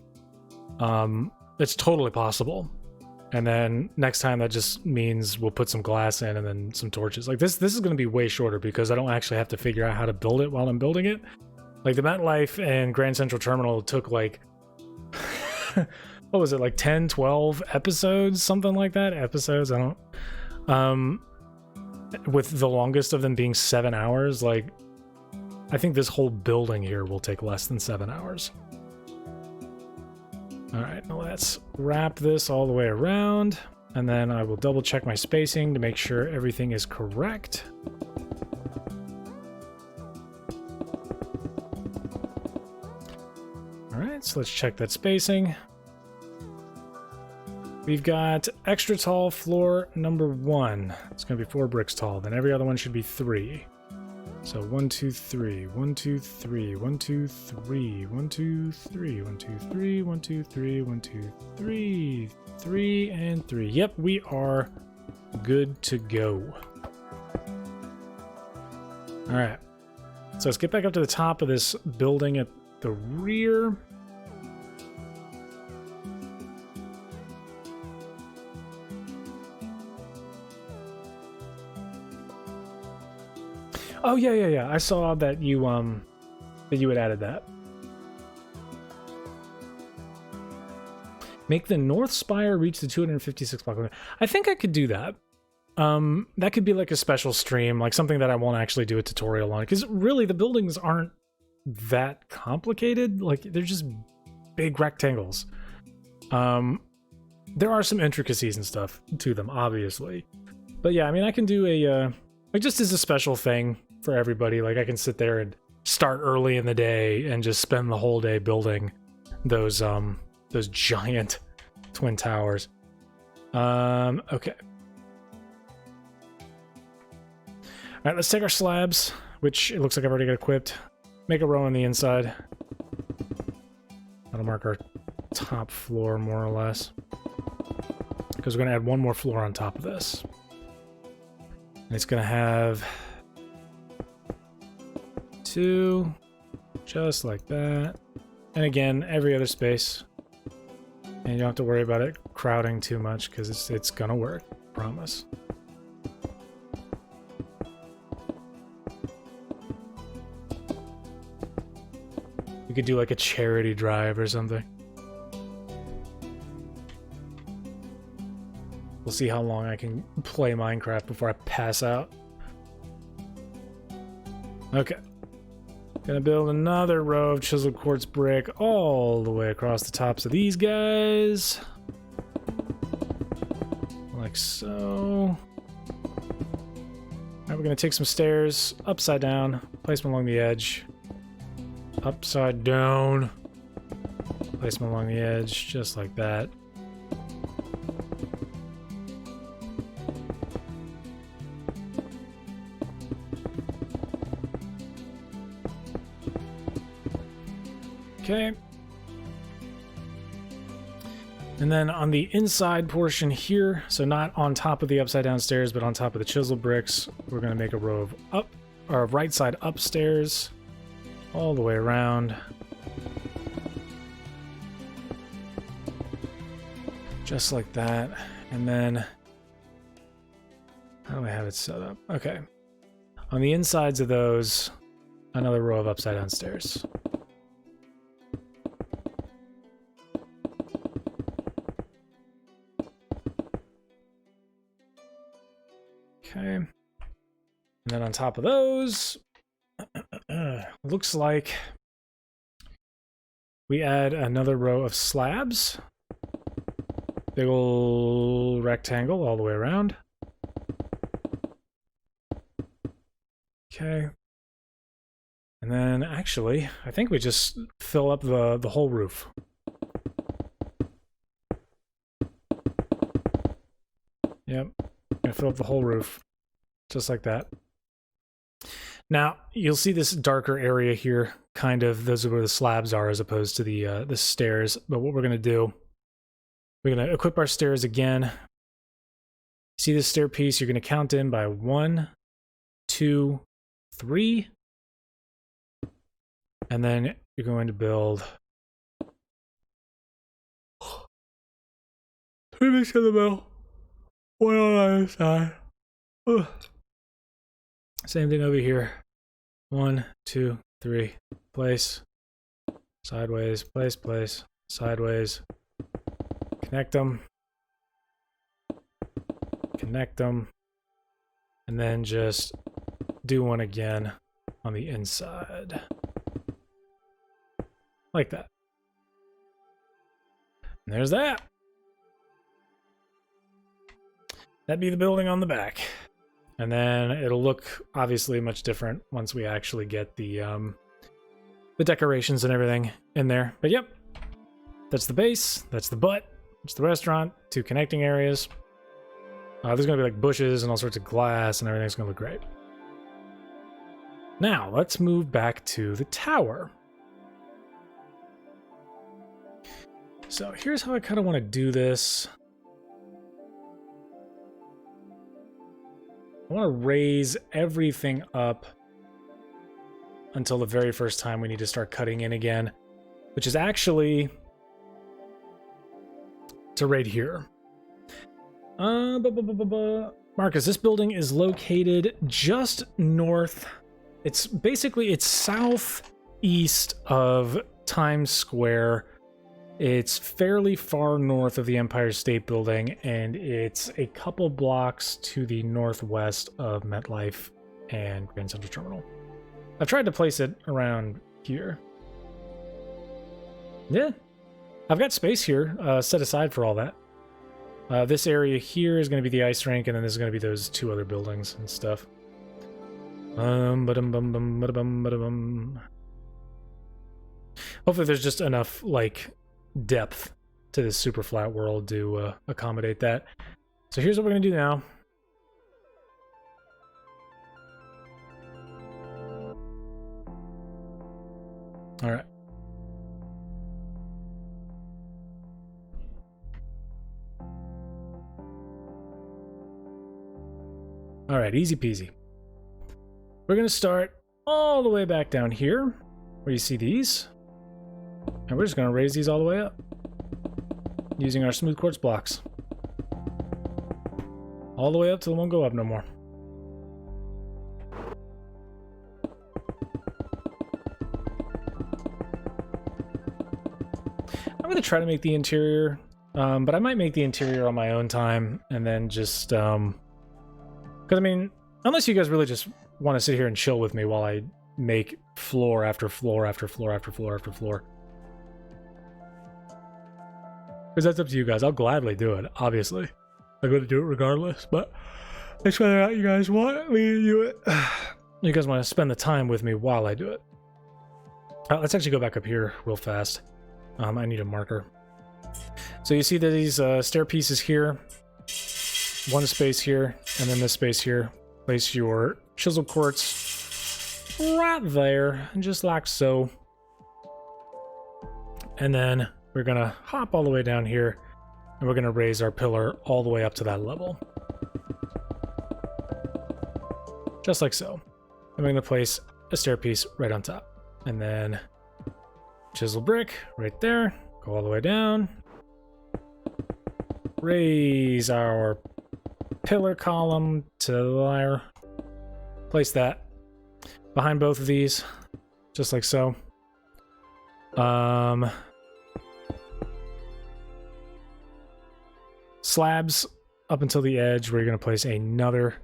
It's totally possible. And then next time that just means we'll put some glass in and then some torches. Like this is going to be way shorter because I don't actually have to figure out how to build it while I'm building it. Like the MetLife and Grand Central Terminal took like what was it, like 10, 12 episodes, something like that? Episodes, I don't... with the longest of them being 7 hours, like, I think this whole building here will take less than 7 hours. Alright, now let's wrap this all the way around, and then I will double check my spacing to make sure everything is correct. Alright, so let's check that spacing. We've got extra tall floor number 1. It's going to be 4 bricks tall. Then every other one should be 3. So 1, 2, 3. 1, 2, 3. 1, 2, 3. 1, 2, 3. 1, 2, 3. 1, 2, 3. 1, 2, 3. 3 and 3. Yep, we are good to go. All right. So let's get back up to the top of this building at the rear. Oh yeah. I saw that you had added that. Make the North Spire reach the 256 block limit. I think I could do that. That could be like a special stream, like something that I won't actually do a tutorial on, because really the buildings aren't that complicated. Like they're just big rectangles. There are some intricacies and stuff to them, obviously. But yeah, I mean, I can do a like just as a special thing for everybody. Like I can sit there and start early in the day and just spend the whole day building those giant twin towers. Okay. All right, let's take our slabs, which it looks like I've already got equipped. Make a row on the inside. That'll mark our top floor more or less, because we're going to add one more floor on top of this. And it's going to have 2, just like that. And again, every other space. And you don't have to worry about it crowding too much, because it's going to work promise. We could do like a charity drive or something. We'll see how long I can play Minecraft before I pass out. Okay. Gonna build another row of chiseled quartz brick all the way across the tops of these guys. Like so. Alright, we're gonna take some stairs upside down, place them along the edge. Upside down. Place them along the edge, just like that. Okay. And then on the inside portion here, so not on top of the upside down stairs, but on top of the chisel bricks, we're going to make a row of right side upstairs all the way around. Just like that. And then how do I have it set up? Okay. On the insides of those, another row of upside down stairs. Okay. And then on top of those, looks like we add another row of slabs. Big ol' rectangle all the way around. Okay. And then actually, I think we just fill up the whole roof. Yep. Gonna fill up the whole roof. Just like that. Now, you'll see this darker area here, kind of, those are where the slabs are as opposed to the stairs. But what we're gonna do, we're gonna equip our stairs again. See this stair piece, you're gonna count in by 1, 2, 3. And then you're going to build 3 bricks in the middle, 1 on either side. Ugh. Same thing over here. 1, 2, 3. Place. Sideways. Place, place. Sideways. Connect them. Connect them. And then just do one again on the inside. Like that. And there's that. That'd be the building on the back. And then it'll look obviously much different once we actually get the decorations and everything in there. But yep, that's the base, that's the butt, it's the restaurant, 2 connecting areas. There's gonna be like bushes and all sorts of glass and everything's gonna look great. Now, let's move back to the tower. So here's how I kind of want to do this. I want to raise everything up until the very first time we need to start cutting in again, which is actually to right here. Marcus, this building is located just north. It's southeast of Times Square. It's fairly far north of the Empire State Building, and it's a couple blocks to the northwest of MetLife and Grand Central Terminal. I've tried to place it around here. Yeah, I've got space here set aside for all that. This area here is going to be the ice rink, and then there's going to be those 2 other buildings and stuff. Hopefully there's just enough, like, depth to this super flat world to accommodate that. So here's what we're gonna do now. All right. All right, easy peasy. We're gonna start all the way back down here where you see these. And we're just going to raise these all the way up using our smooth quartz blocks. all the way up till it won't go up no more. I'm gonna try to make the interior, but I might make the interior on my own time, and then just, because I mean, unless you guys really just want to sit here and chill with me while I make floor after floor after floor after floor after floor. Because that's up to you guys. I'll gladly do it, obviously. I'm going to do it regardless, but it's whether or not you guys want me to do it. You guys want to spend the time with me while I do it. Let's actually go back up here real fast. I need a marker. So you see that these stair pieces here, one space here, and then this space here. Place your chisel quartz right there, just like so. And then we're gonna hop all the way down here, and we're gonna raise our pillar all the way up to that level. Just like so. And we're gonna place a stair piece right on top. And then chisel brick right there, go all the way down. Raise our pillar column to there. Place that behind both of these, just like so. Slabs up until the edge where you're going to place another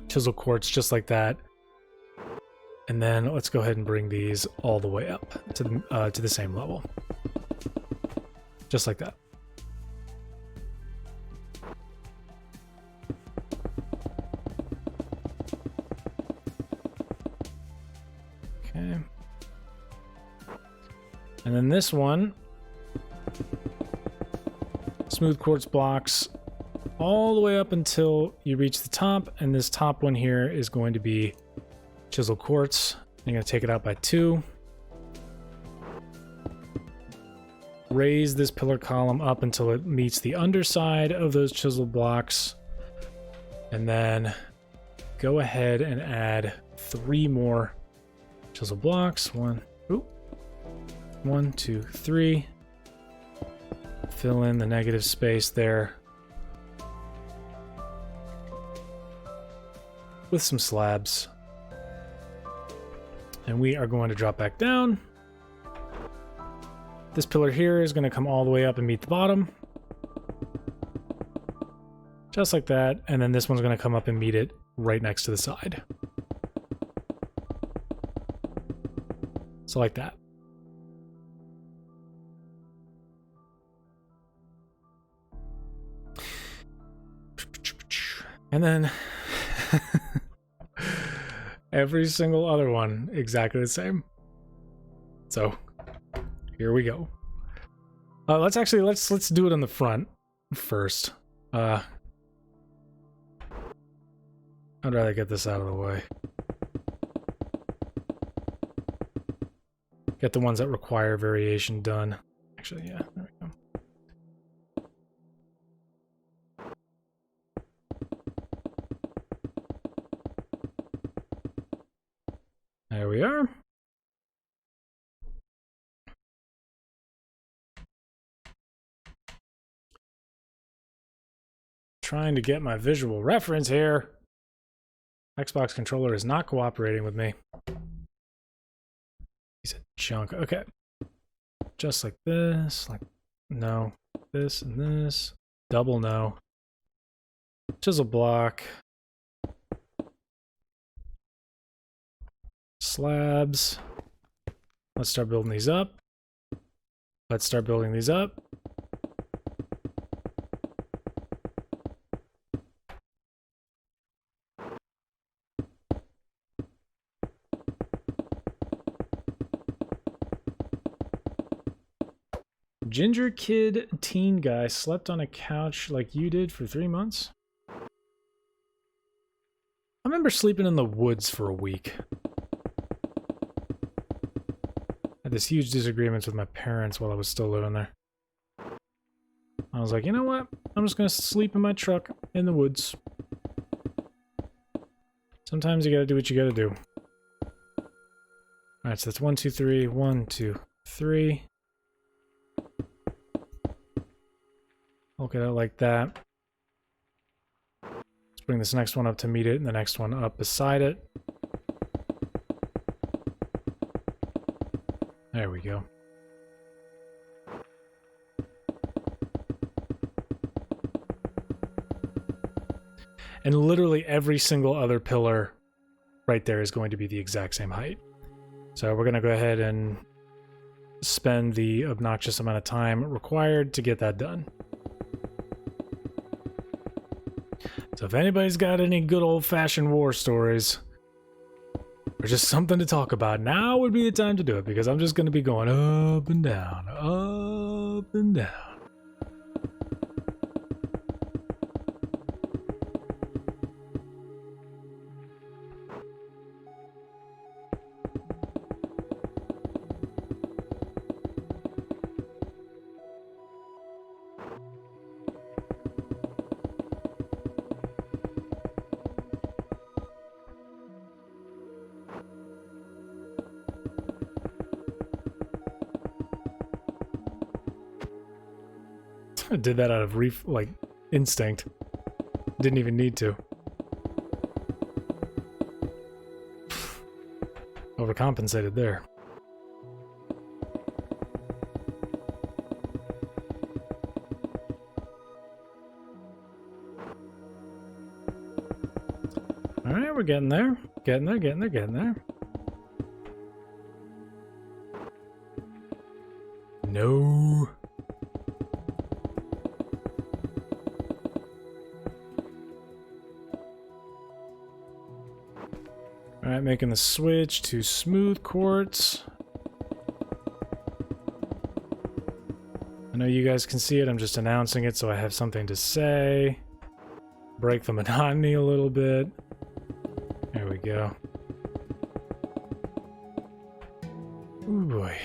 chisel quartz just like that. And then let's go ahead and bring these all the way up to the same level. Just like that. Okay. And then this one, smooth quartz blocks all the way up until you reach the top, and this top one here is going to be chisel quartz. I'm going to take it out by 2. Raise this pillar column up until it meets the underside of those chisel blocks, and then go ahead and add 3 more chisel blocks. 1, 2, 3. Fill in the negative space there with some slabs. And we are going to drop back down. This pillar here is going to come all the way up and meet the bottom. Just like that. And then this one's going to come up and meet it right next to the side. So like that. And then every single other one exactly the same. So here we go. Let's do it on the front first. I'd rather get this out of the way. Get the ones that require variation done. Actually, yeah, there we go. There we are. Trying to get my visual reference here. Xbox controller is not cooperating with me. He's a chunk. Okay. Just like this. Like, no. This and this. Double no. Chisel block. Slabs. Let's start building these up. Let's start building these up. Ginger kid teen guy slept on a couch like you did for 3 months? I remember sleeping in the woods for a week. Had this huge disagreements with my parents while I was still living there. I was like, you know what? I'm just gonna sleep in my truck in the woods. Sometimes you gotta do what you gotta do. Alright, so that's 1, 2, 3. 1, 2, 3. I'll Bulk it out like that. Let's bring this next one up to meet it, and the next one up beside it. There we go. And literally every single other pillar right there is going to be the exact same height. So we're going to go ahead and spend the obnoxious amount of time required to get that done. So if anybody's got any good old-fashioned war stories, or just something to talk about, now would be the time to do it, because I'm just going to be going up and down, up and down. I did that out of instinct. Didn't even need to. Overcompensated there. Alright, we're getting there. Getting there. No. Alright, making the switch to smooth quartz. I know you guys can see it, I'm just announcing it so I have something to say. Break the monotony a little bit. There we go. Ooh boy.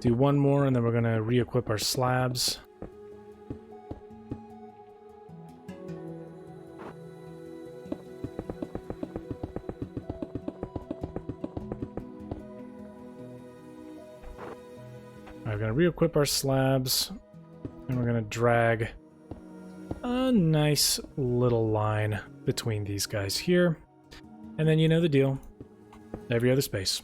Do one more and then we're gonna re-equip our slabs. We're gonna re-equip our slabs and we're gonna drag a nice little line between these guys here. And then you know the deal. Every other space.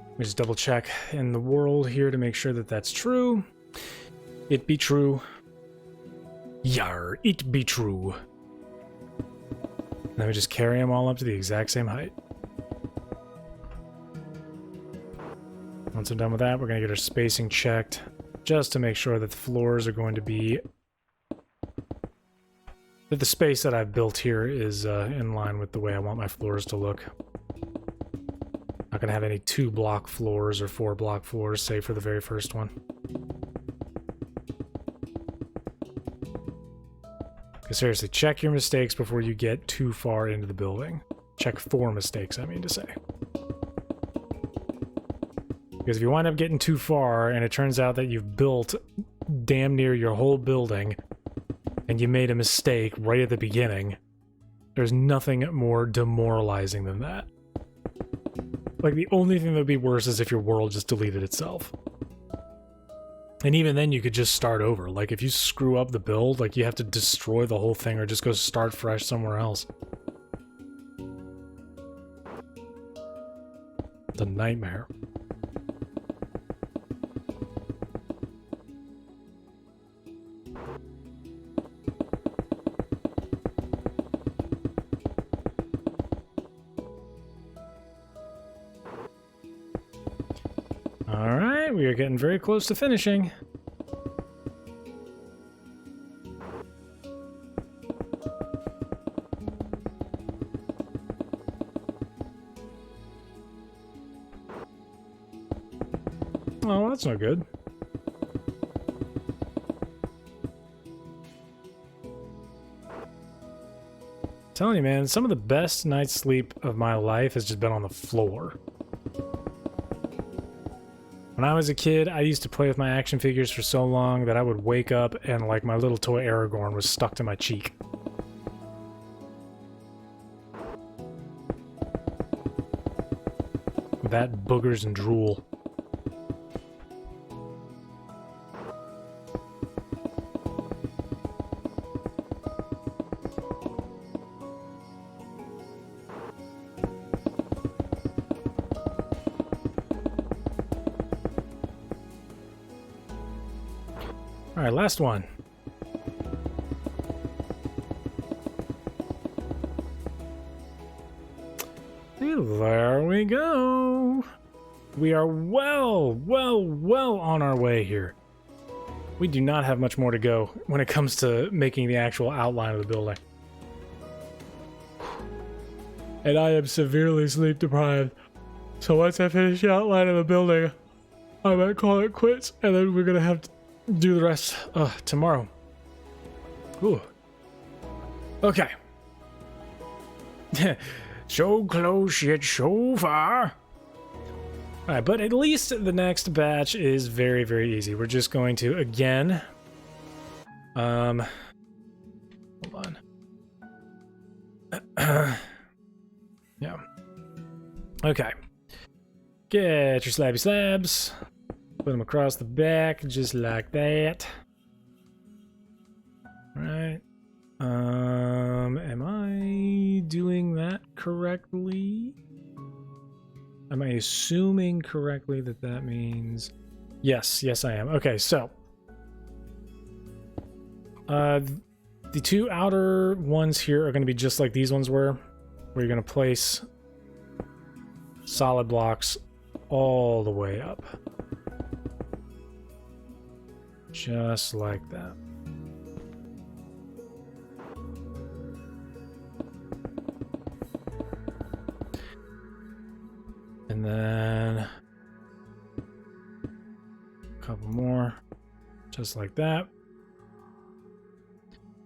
Let me just double check in the world here to make sure that that's true. It be true. Yar, it be true. Then we just carry them all up to the exact same height. Once I'm done with that, we're going to get our spacing checked just to make sure that the floors are going to be... that the space that I've built here is in line with the way I want my floors to look. Not gonna have any 2-block floors or 4-block floors, save for the very first one. Because seriously, check your mistakes before you get too far into the building. Check for mistakes, I mean to say. Because if you wind up getting too far and it turns out that you've built damn near your whole building and you made a mistake right at the beginning, there's nothing more demoralizing than that. Like, the only thing that would be worse is if your world just deleted itself. And even then, you could just start over. Like, if you screw up the build, like, you have to destroy the whole thing or just go start fresh somewhere else. It's a nightmare. Alright, we are getting very close to finishing. Oh, that's not good. Telling you, man, some of the best night's sleep of my life has just been on the floor. When I was a kid, I used to play with my action figures for so long that I would wake up and like my little toy Aragorn was stuck to my cheek. That boogers and drool. All right, last one. There we go. We are well on our way here. We do not have much more to go when it comes to making the actual outline of the building. And I am severely sleep deprived. So once I finish the outline of the building, I might call it quits, and then we're gonna have to do the rest tomorrow. Ooh. Okay. So close yet so far. Alright, but at least the next batch is very, very easy. We're just going to, again... hold on. Yeah. Okay. Get your slabby slabs. Put them across the back, just like that. Right. Am I doing that correctly? Am I assuming correctly that that means... Yes, I am. Okay, so... the two outer ones here are going to be just like these ones were, where you're going to place solid blocks all the way up. Just like that. And then a couple more, just like that.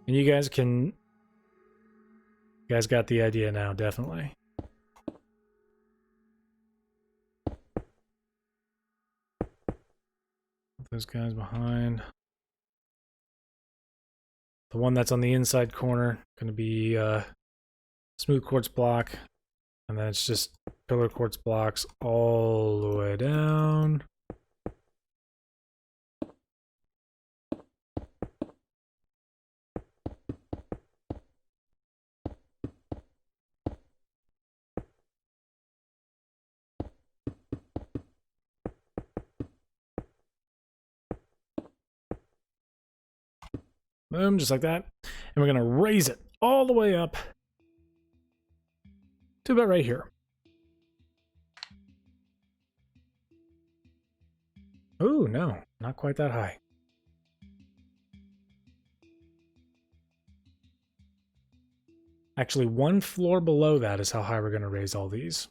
And you guys got the idea now, definitely. Those guys behind. The one that's on the inside corner, gonna be smooth quartz block. And then it's just pillar quartz blocks all the way down. Boom, just like that. And we're gonna raise it all the way up to about right here. Oh, no, not quite that high. Actually, one floor below that is how high we're going to raise all these.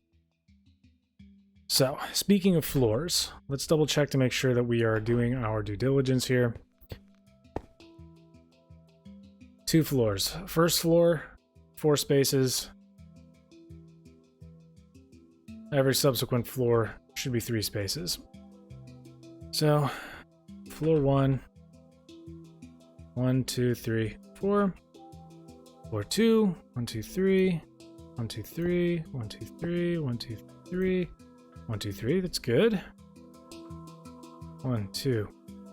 So, speaking of floors, let's double check to make sure that we are doing our due diligence here. 2 floors. First floor, 4 spaces. Every subsequent floor should be 3 spaces. So, floor 1, 1, 2, 3, 4. Floor 2, 1, 2, 3, 1, 2, 3, 1, 2, 3, 1, 2, 3, 1, 2, 3. That's good. 1, 2,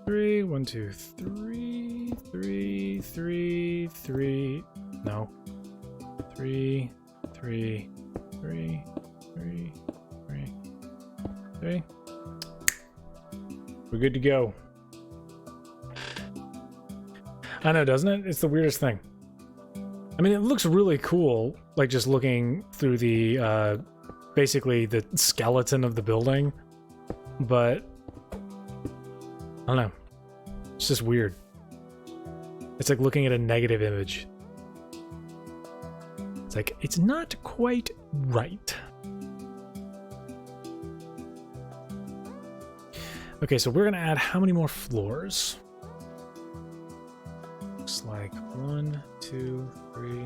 3, 1, 2, 3, 3, 3, 3. No. 3, 3, 3, 3, 3, 3. We're good to go. I know, doesn't it? It's the weirdest thing. I mean, it looks really cool, like just looking through the, basically the skeleton of the building, but I don't know. It's just weird. It's like looking at a negative image. It's like, it's not quite right. Okay, so we're gonna add how many more floors? Looks like 1, 2, 3,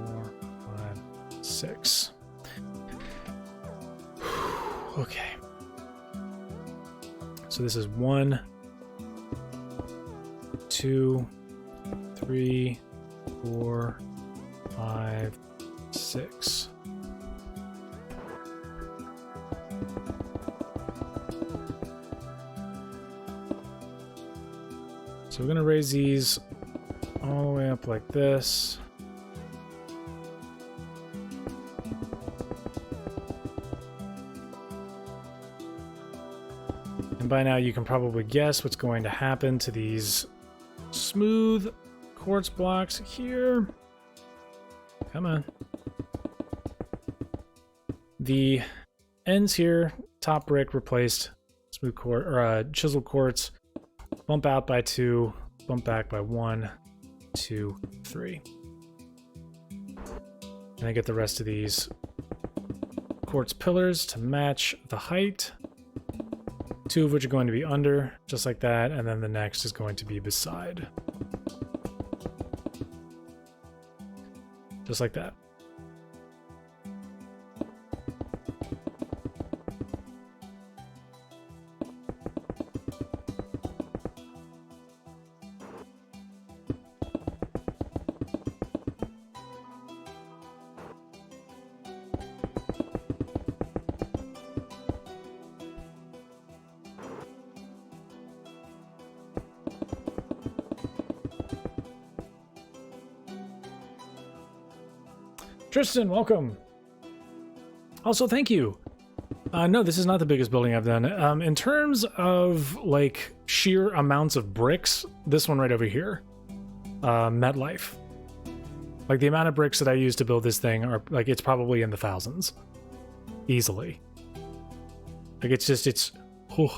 4, 5, 6. Okay. So this is 1, 2, 3, 4, 5, 6. So we're going to raise these all the way up like this. And by now you can probably guess what's going to happen to these smooth quartz blocks here. Come on. The ends here, top brick replaced smooth quartz or chiseled quartz. Bump out by 2, bump back by 1, 2, 3. And I get the rest of these quartz pillars to match the height. 2 of which are going to be under, just like that, and then the next is going to be beside. Just like that. Tristan, welcome. Also, thank you. No, this is not the biggest building I've done. In terms of, like, sheer amounts of bricks, this one right over here, MetLife. Like, the amount of bricks that I use to build this thing are, like, it's probably in the thousands. Easily. Like, it's just, it's... Whew.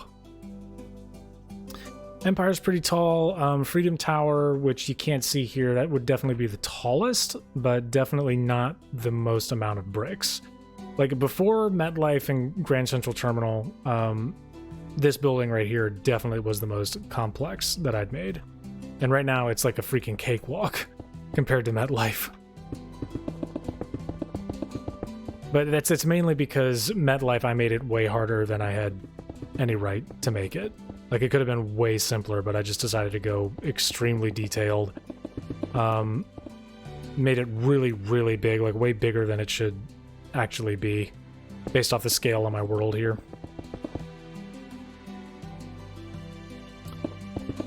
Empire's pretty tall. Freedom Tower, which you can't see here, that would definitely be the tallest, but definitely not the most amount of bricks. Like, before MetLife and Grand Central Terminal, this building right here definitely was the most complex that I'd made. And right now, it's like a freaking cakewalk compared to MetLife. But it's mainly because MetLife, I made it way harder than I had any right to make it. Like, it could have been way simpler, but I just decided to go extremely detailed. Made it really, really big, like way bigger than it should actually be, based off the scale of my world here.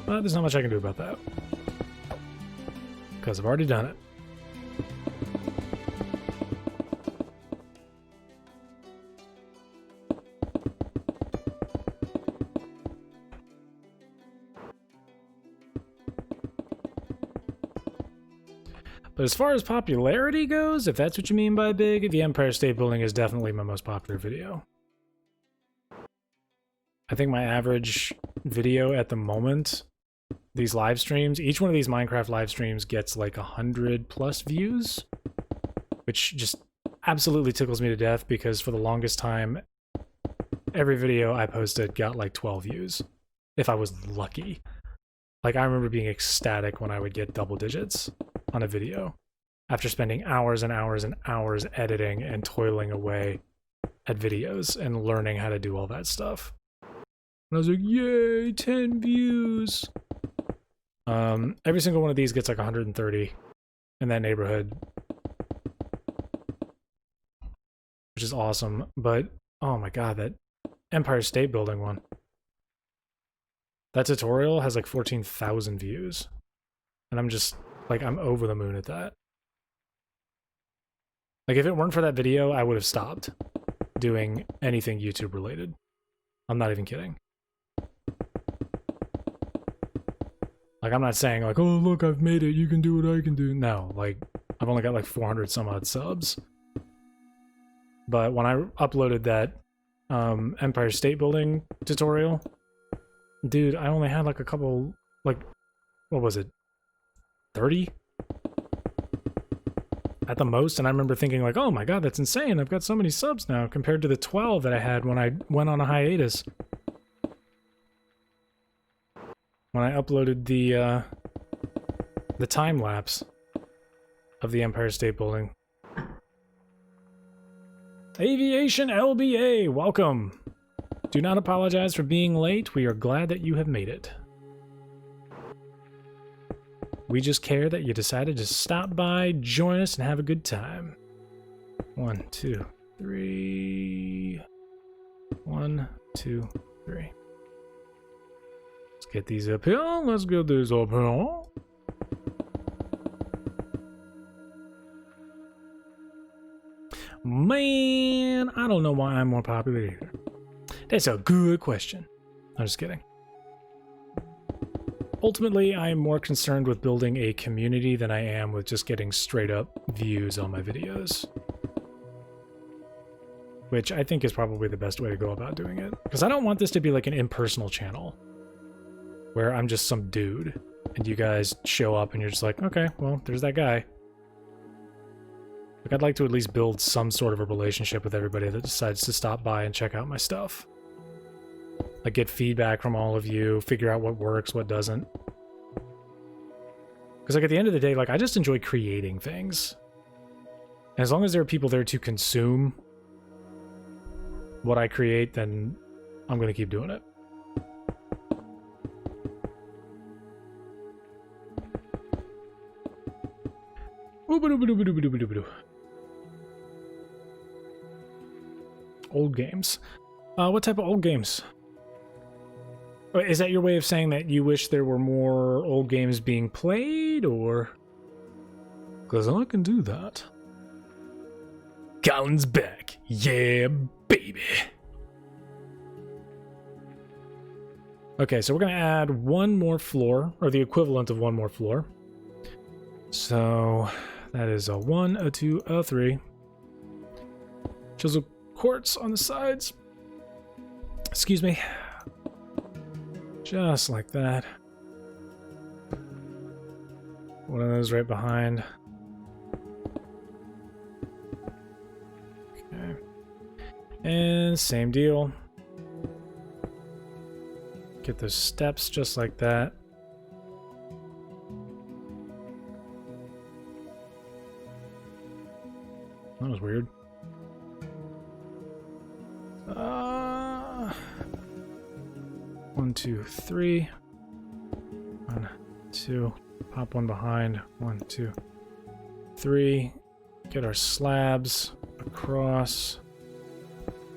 But there's not much I can do about that, because I've already done it. But as far as popularity goes, if that's what you mean by big, the Empire State Building is definitely my most popular video. I think my average video at the moment, these live streams, each one of these Minecraft live streams gets like 100+ views, which just absolutely tickles me to death, because for the longest time, every video I posted got like 12 views, if I was lucky. Like, I remember being ecstatic when I would get double digits on a video after spending hours and hours and hours editing and toiling away at videos and learning how to do all that stuff. And I was like, yay, 10 views. Every single one of these gets like 130 in that neighborhood, which is awesome. But oh my god, that Empire State Building one, that tutorial has like 14,000 views, and I'm just like, I'm over the moon at that. Like, if it weren't for that video, I would have stopped doing anything YouTube related. I'm not even kidding. Like, I'm not saying like, oh look, I've made it, you can do what I can do. No, like, I've only got like 400 some odd subs. But when I uploaded that Empire State Building tutorial, dude, I only had like a couple, like, what was it, 30 at the most, and I remember thinking like, oh my god, that's insane, I've got so many subs now compared to the 12 that I had when I went on a hiatus. When I uploaded the time lapse of the Empire State Building. Aviation LBA, welcome Do not apologize for being late. We are glad that you have made it. We just care that you decided to stop by, join us, and have a good time. 1, 2, 3. 1, 2, 3. Let's get these up here. Let's get these up here. Man, I don't know why I'm more popular either. That's a good question. I'm just kidding. Ultimately, I am more concerned with building a community than I am with just getting straight up views on my videos. Which I think is probably the best way to go about doing it. Because I don't want this to be like an impersonal channel where I'm just some dude and you guys show up and you're just like, okay, well, there's that guy. Like, I'd like to at least build some sort of a relationship with everybody that decides to stop by and check out my stuff. Like, get feedback from all of you, figure out what works, what doesn't. Because, like, at the end of the day, like, I just enjoy creating things. And as long as there are people there to consume what I create, then I'm going to keep doing it. Old games. What type of old games? Is that your way of saying that you wish there were more old games being played, or? Because I can do that. Colin's back. Yeah, baby. Okay, so we're going to add one more floor, or the equivalent of one more floor. So that is a 1, a 2, a 3. Chisel quartz on the sides. Excuse me. Just like that. One of those right behind. Okay. And same deal. Get those steps just like that. That was weird. 1, 2, 3. 1, 2. Pop one behind. 1, 2, 3. Get our slabs across.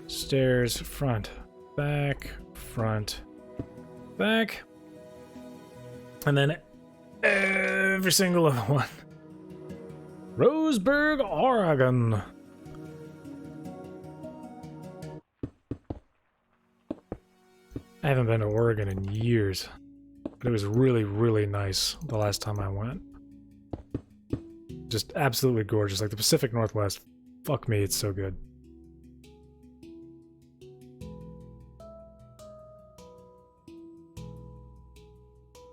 Stairs, front, back, front, back. And then every single other one. Roseburg, Oregon. I haven't been to Oregon in years, but it was really, really nice the last time I went. Just absolutely gorgeous. Like the Pacific Northwest. Fuck me, it's so good.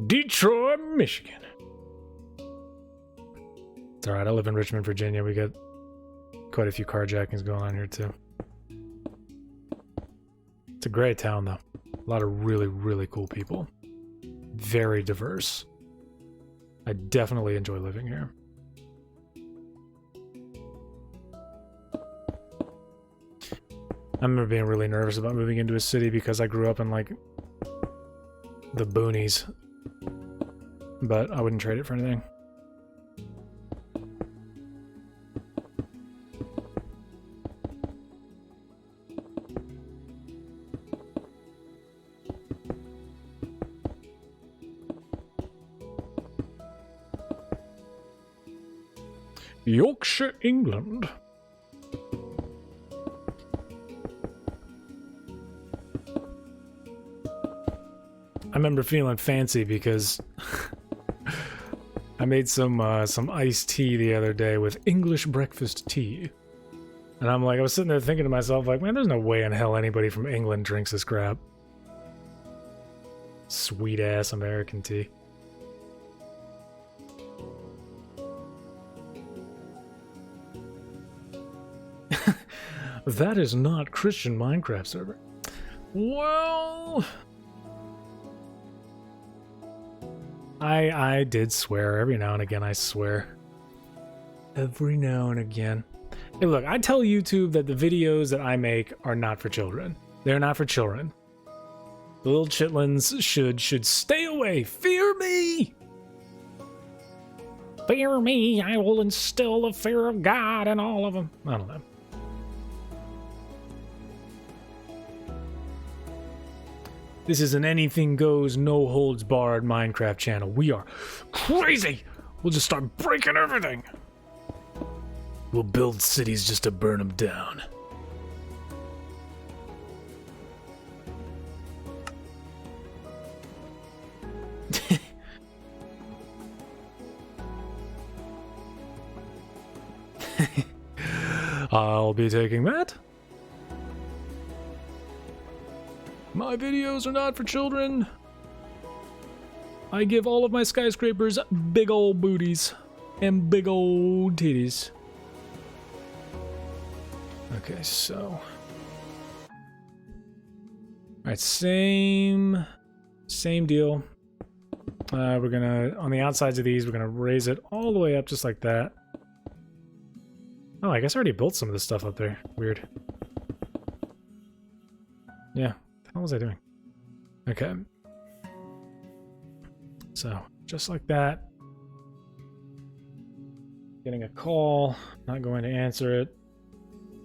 Detroit, Michigan. It's alright, I live in Richmond, Virginia. We got quite a few carjackings going on here too. It's a great town though. A lot of really, really cool people. Very diverse. I definitely enjoy living here. I remember being really nervous about moving into a city because I grew up in, like, the boonies. But I wouldn't trade it for anything. Yorkshire, England. I remember feeling fancy because I made some iced tea the other day with English breakfast tea. And I'm like, I was sitting there thinking to myself, like, man, there's no way in hell anybody from England drinks this crap. Sweet ass American tea. That is not Christian Minecraft server. Well, I did swear. Every now and again I swear. Every now and again. Hey look, I tell YouTube that the videos that I make are not for children. They're not for children. The little chitlins should stay away. Fear me! Fear me, I will instill the fear of God in all of them. I don't know. This is an anything goes, no holds barred Minecraft channel. We are crazy! We'll just start breaking everything. We'll build cities just to burn them down. I'll be taking that. My videos are not for children. I give all of my skyscrapers big old booties and big old titties. Okay, so... Alright, same deal. We're gonna, on the outsides of these, we're gonna raise it all the way up just like that. Oh, I guess I already built some of this stuff up there. Weird. Yeah, what the hell was I doing? Okay. So, just like that. Getting a call, not going to answer it.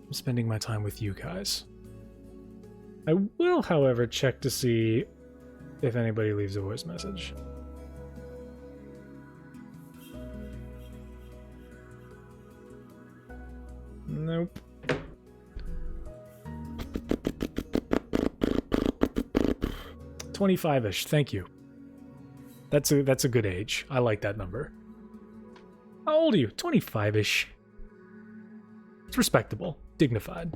I'm spending my time with you guys. I will, however, check to see if anybody leaves a voice message. Nope. "25-ish, thank you. That's a good age. I like that number. How old are you? 25-ish. It's respectable, dignified.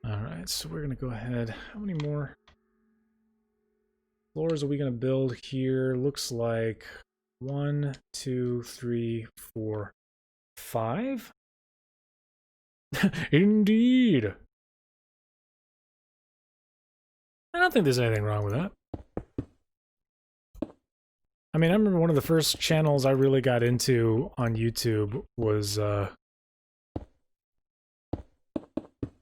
Alright, so we're gonna go ahead. How many more floors are we gonna build here? Looks like 1, 2, 3, 4, 5. Indeed. I don't think there's anything wrong with that. I mean, I remember one of the first channels I really got into on YouTube was, like,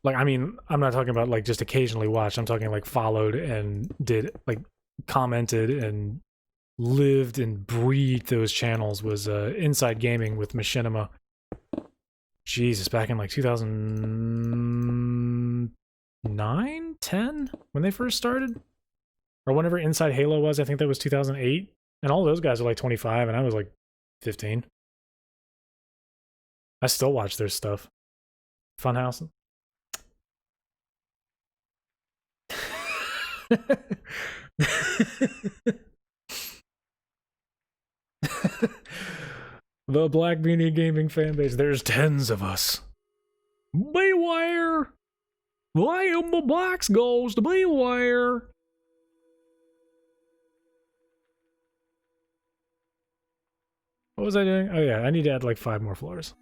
I mean, I'm not talking about, like, just occasionally watched. I'm talking, like, followed and did, like, commented and lived and breathed those channels was, Inside Gaming with Machinima. Jesus, back in, like, 2009? 10? When they first started? Or whenever Inside Halo was, I think that was 2008. And all those guys were like 25, and I was like 15. I still watch their stuff. Funhouse. The Black Beanie Gaming fanbase. There's tens of us. Beware! I am the Black's Ghost. Beware! What was I doing? Oh yeah, I need to add like 5 more floors.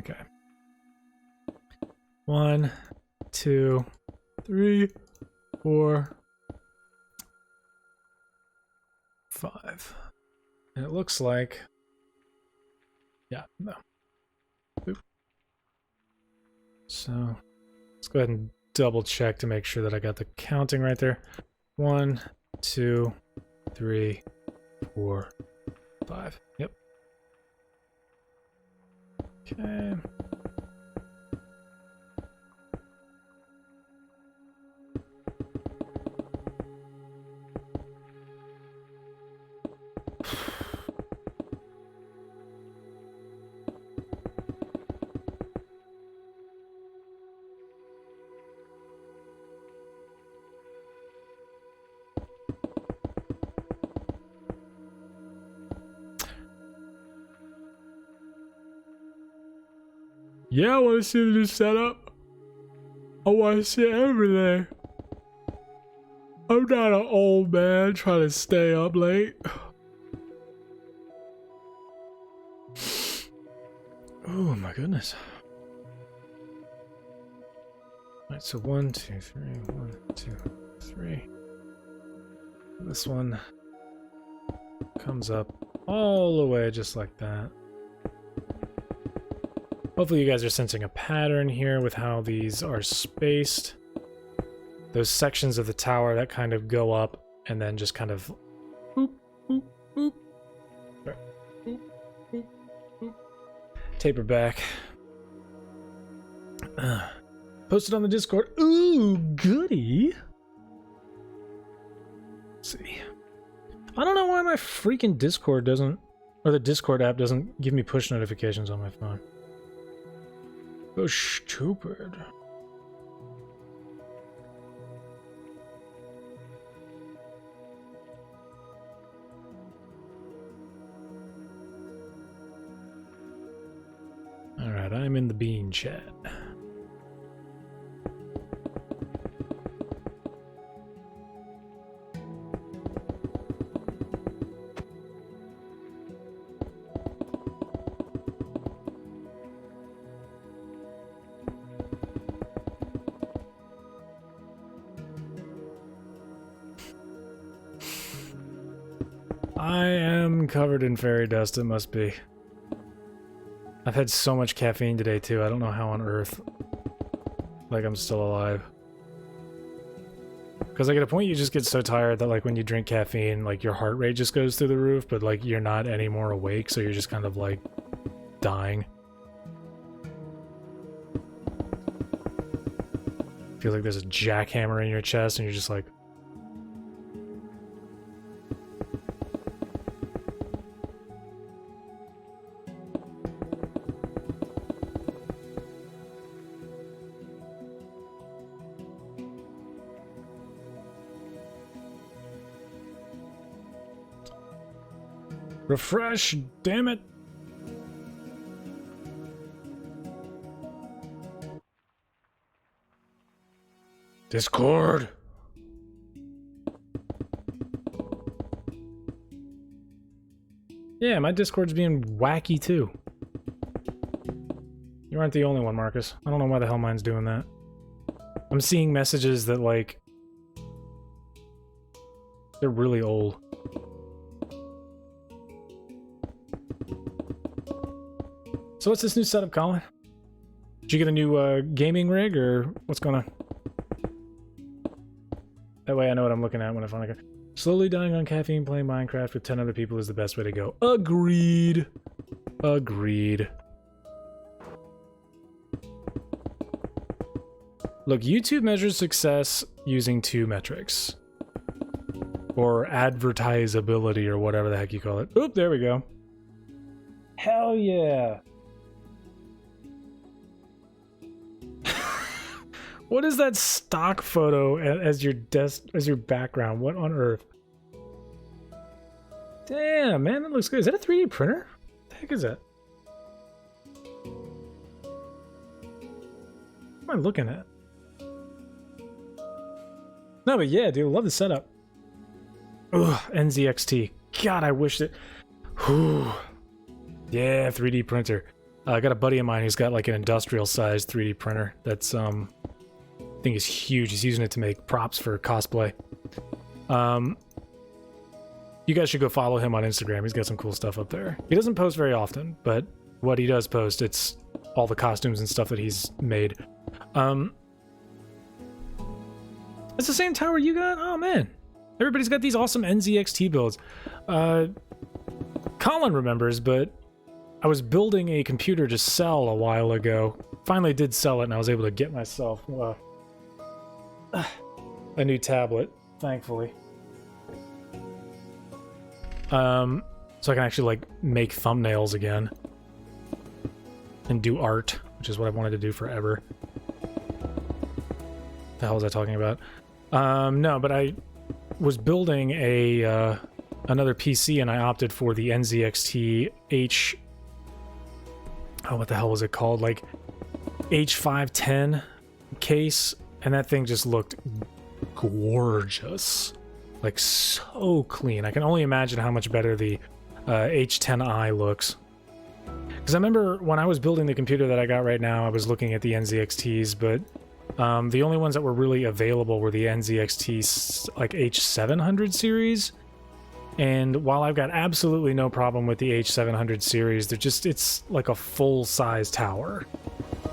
Okay. 1, 2, 3, 4, 5. And it looks like... Yeah, no. Boop. So, let's go ahead and double check to make sure that I got the counting right there. 1, 2, 3, 4, 5. Yep. Okay. Yeah, I want to see the new setup. I want to see everything. I'm not an old man trying to stay up late. Oh my goodness. Alright, so 1, 2, 3, 1, 2, 3. This one comes up all the way just like that. Hopefully you guys are sensing a pattern here with how these are spaced. Those sections of the tower that kind of go up and then just kind of boop, boop, boop, boop, boop, boop, taper back. Posted on the Discord. Ooh, goody. Let's see. I don't know why my freaking Discord doesn't, or the Discord app doesn't give me push notifications on my phone. So stupid. Alright, I'm in the bean chat. I am covered in fairy dust, it must be. I've had so much caffeine today, too. I don't know how on earth, like, I'm still alive. Because, like, at a point you just get so tired that, like, when you drink caffeine, like, your heart rate just goes through the roof, but, like, you're not any more awake, so you're just kind of, like, dying. Feel like there's a jackhammer in your chest, and you're just like... Refresh, damn it. Discord. Yeah, my Discord's being wacky too. You aren't the only one, Marcus. I don't know why the hell mine's doing that. I'm seeing messages that, like, they're really old. So what's this new setup, Colin? Did you get a new gaming rig, or what's going on? That way I know what I'm looking at when I finally go. Slowly dying on caffeine playing Minecraft with 10 other people is the best way to go. Agreed. Agreed. Look, YouTube measures success using 2 metrics. Or advertisability, or whatever the heck you call it. Oop, there we go. Hell yeah. What is that stock photo as your background? What on earth? Damn, man, that looks good. Is that a 3D printer? What the heck is that? What am I looking at? No, but yeah, dude, I love the setup. Ugh, NZXT. God, I wish it. Whew. Yeah, 3D printer. I got a buddy of mine who's got like an industrial-sized 3D printer that's I think is huge. He's using it to make props for cosplay. You guys should go follow him on Instagram. He's got some cool stuff up there. He doesn't post very often, but what he does post, it's all the costumes and stuff that he's made. It's the same tower you got? Oh man. Everybody's got these awesome NZXT builds. Colin remembers, but I was building a computer to sell a while ago. Finally did sell it, and I was able to get myself a new tablet, thankfully. So I can actually, like, make thumbnails again. And do art, which is what I've wanted to do forever. The hell was I talking about? No, but I was building a another PC, and I opted for the NZXT H... Oh, what the hell was it called? Like, H510 case, and that thing just looked gorgeous. Like, so clean. I can only imagine how much better the H10i looks. Because I remember when I was building the computer that I got right now, I was looking at the NZXTs, but the only ones that were really available were the NZXT, like, H700 series. And while I've got absolutely no problem with the H700 series, it's like a full-size tower.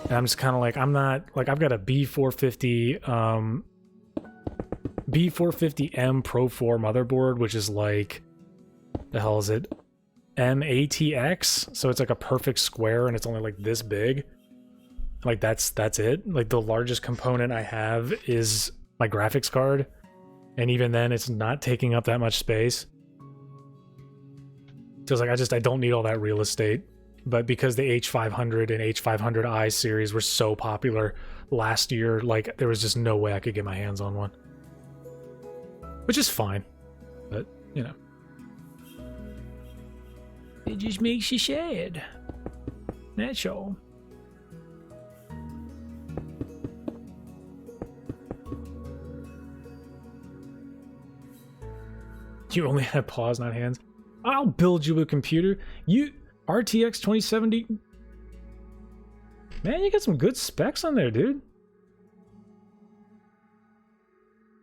And I'm just kind of like, I'm not, like, I've got a B450, B450M Pro 4 motherboard, which is like, the hell is it? MATX? So it's like a perfect square and it's only like this big. Like that's it. Like the largest component I have is my graphics card. And even then it's not taking up that much space. So it's like, I don't need all that real estate. But because the H500 and H500i series were so popular last year, like there was just no way I could get my hands on one. Which is fine. But, you know. It just makes you sad. That's all. You only have paws, not hands. I'll build you a computer. You RTX 2070. Man, you got some good specs on there, dude.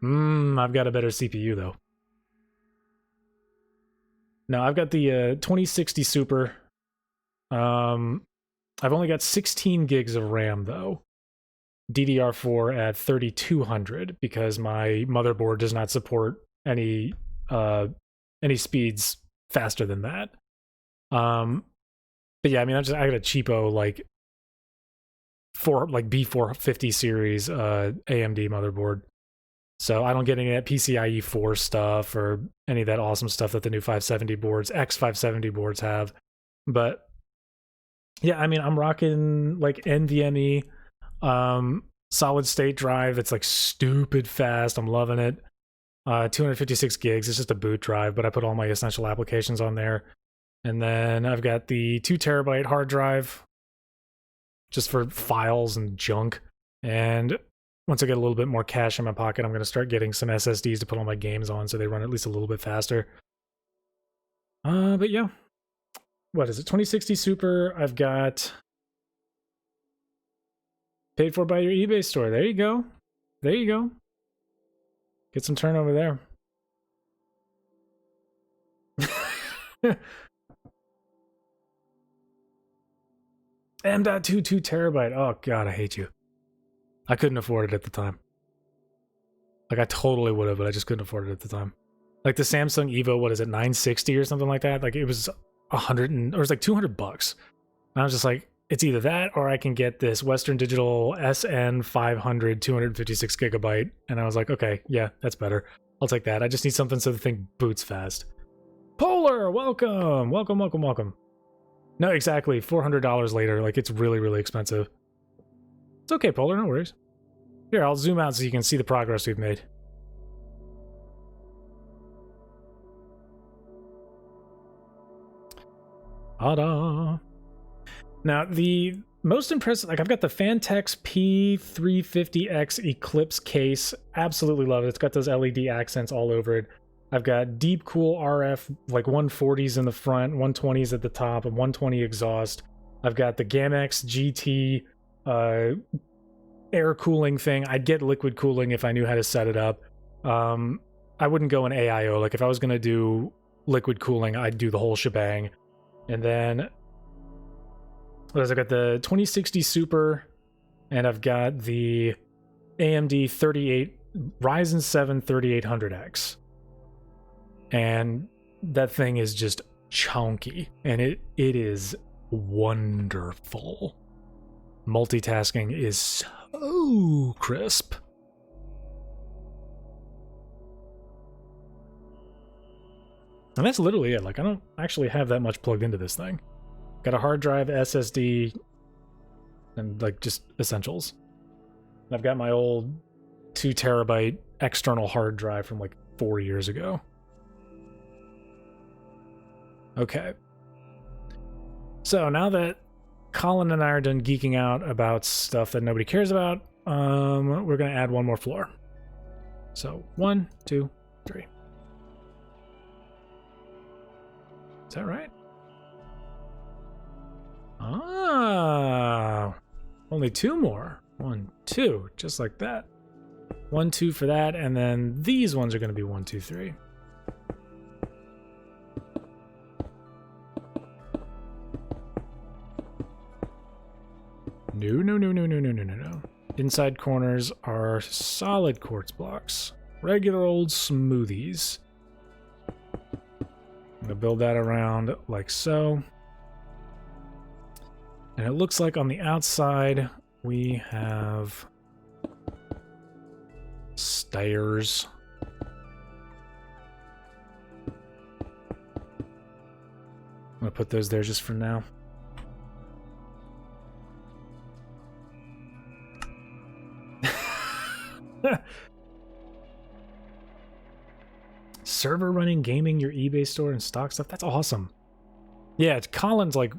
I've got a better CPU though. No, I've got the 2060 Super. I've only got 16 gigs of RAM though. DDR4 at 3200 because my motherboard does not support any speeds faster than that. But yeah, I mean, I got a cheapo like B450 series AMD motherboard. So I don't get any of that PCIe 4 stuff or any of that awesome stuff that the new 570 boards, X570 boards have. But yeah, I mean, I'm rocking like NVMe solid state drive. It's like stupid fast. I'm loving it. 256 gigs. It's just a boot drive, but I put all my essential applications on there. And then I've got the 2 terabyte hard drive just for files and junk. And once I get a little bit more cash in my pocket, I'm going to start getting some SSDs to put all my games on so they run at least a little bit faster. But yeah. What is it? 2060 Super. I've got paid for by your eBay store. There you go. There you go. Get some turnover there. M.2 2 terabyte. Oh god, I hate you. I couldn't afford it at the time. Like I totally would have, but I just couldn't afford it at the time. Like the Samsung Evo, what is it, 960 or something like that? Like it was or it was like $200. And I was just like, it's either that or I can get this Western Digital SN500 256 gigabyte. And I was like, okay, yeah, that's better. I'll take that. I just need something so the thing boots fast. Polar, welcome, welcome, welcome, welcome. No, exactly. $400 later. Like it's really, really expensive. It's okay, Polar, no worries. Here, I'll zoom out so you can see the progress we've made. Ta-da! Now, the most impressive, like I've got the Fantex P350X Eclipse case. Absolutely love it. It's got those LED accents all over it. I've got deep cool RF, like 140s in the front, 120s at the top, and 120 exhaust. I've got the Gamex GT air cooling thing. I'd get liquid cooling if I knew how to set it up. I wouldn't go in AIO. Like if I was going to do liquid cooling, I'd do the whole shebang. And then I've got the 2060 Super, and I've got the AMD Ryzen 7 3800X. And that thing is just chunky, and it is wonderful. Multitasking is so crisp. And that's literally it. Like, I don't actually have that much plugged into this thing. Got a hard drive, SSD, and like just essentials. And I've got my old 2 terabyte external hard drive from like 4 years ago. Okay. So now that Colin and I are done geeking out about stuff that nobody cares about, we're going to add one more floor. So 1, 2, 3. Is that right? Ah, only 2 more. 1, 2, just like that. 1, 2 for that, and then these ones are going to be 1, 2, 3. No, no, no, no, no, no, no, no, no. Inside corners are solid quartz blocks. Regular old smoothies. I'm gonna build that around like so. And it looks like on the outside we have stairs. I'm gonna put those there just for now. Server running gaming, your eBay store and stock stuff. That's awesome. Yeah, Colin's like,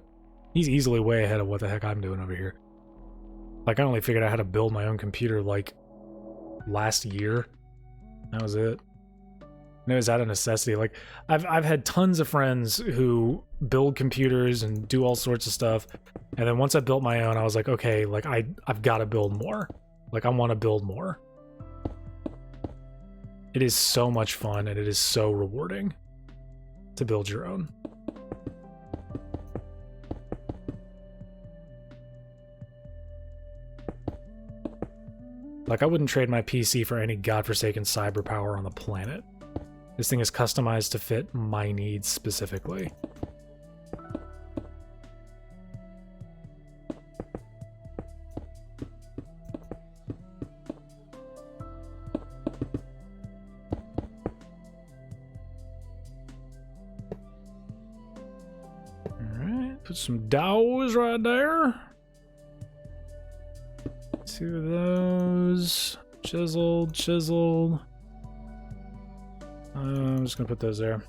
he's easily way ahead of what the heck I'm doing over here. Like, I only figured out how to build my own computer like last year. That was it. And it was out of necessity. Like, I've had tons of friends who build computers and do all sorts of stuff. And then once I built my own, I was like, okay, like I've got to build more. Like, I want to build more. It is so much fun and it is so rewarding to build your own. Like, I wouldn't trade my PC for any godforsaken cyber power on the planet. This thing is customized to fit my needs specifically. Alright, put some dowels right there. 2 of those. Chiseled, chiseled. I'm just gonna put those there.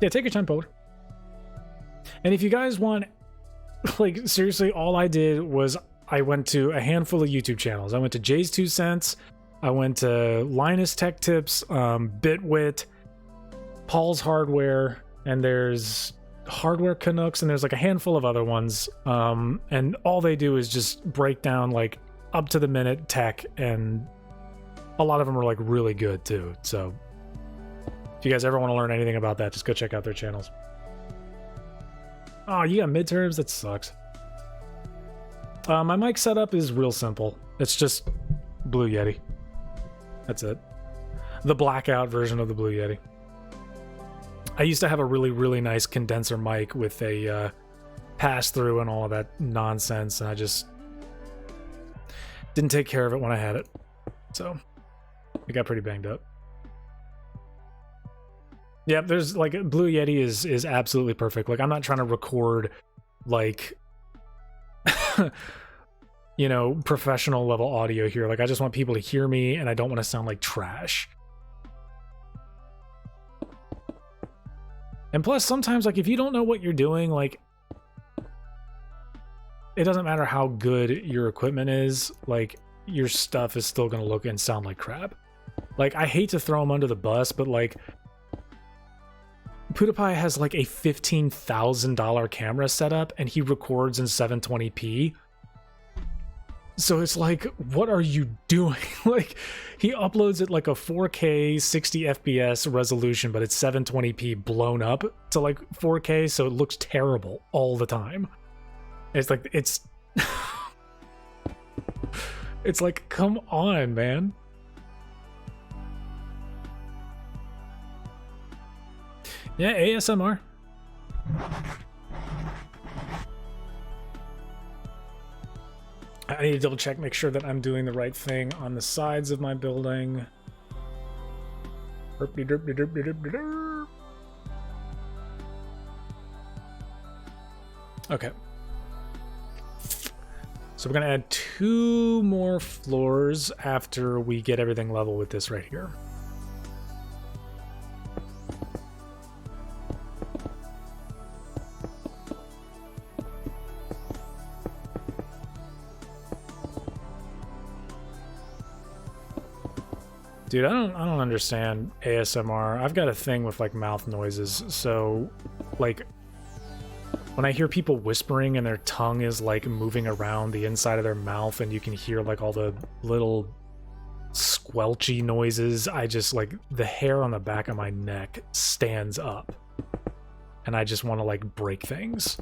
Yeah, take your time, Polar. And if you guys want, like, seriously, all I did was I went to a handful of YouTube channels. I went to Jay's 2 Cents. I went to Linus Tech Tips, Bitwit, Paul's Hardware, and there's Hardware Canucks, and there's like a handful of other ones. And all they do is just break down like up to the minute tech, and a lot of them are like really good too. So if you guys ever want to learn anything about that, just go check out their channels. Oh, you got midterms? That sucks. My mic setup is real simple. It's just Blue Yeti. That's it. The blackout version of the Blue Yeti. I used to have a really, really nice condenser mic with a pass-through and all of that nonsense, and I just didn't take care of it when I had it. So it got pretty banged up. Yeah, there's like Blue Yeti is absolutely perfect. Like, I'm not trying to record like you know, professional level audio here. Like, I just want people to hear me, and I don't want to sound like trash. And plus, sometimes, like, if you don't know what you're doing, like, it doesn't matter how good your equipment is, like, your stuff is still going to look and sound like crap. Like, I hate to throw him under the bus, but, like, PewDiePie has, like, a $15,000 camera setup, and he records in 720p. So it's like, what are you doing? Like, he uploads it like a 4K 60 FPS resolution, but it's 720p blown up to like 4K, so it looks terrible all the time. It's like, it's it's like, come on, man. Yeah, ASMR. I need to double check, make sure that I'm doing the right thing on the sides of my building. Okay. So we're going to add 2 more floors after we get everything level with this right here. Dude, I don't understand ASMR. I've got a thing with like mouth noises. So like when I hear people whispering and their tongue is like moving around the inside of their mouth and you can hear like all the little squelchy noises, I just like the hair on the back of my neck stands up. And I just want to like break things.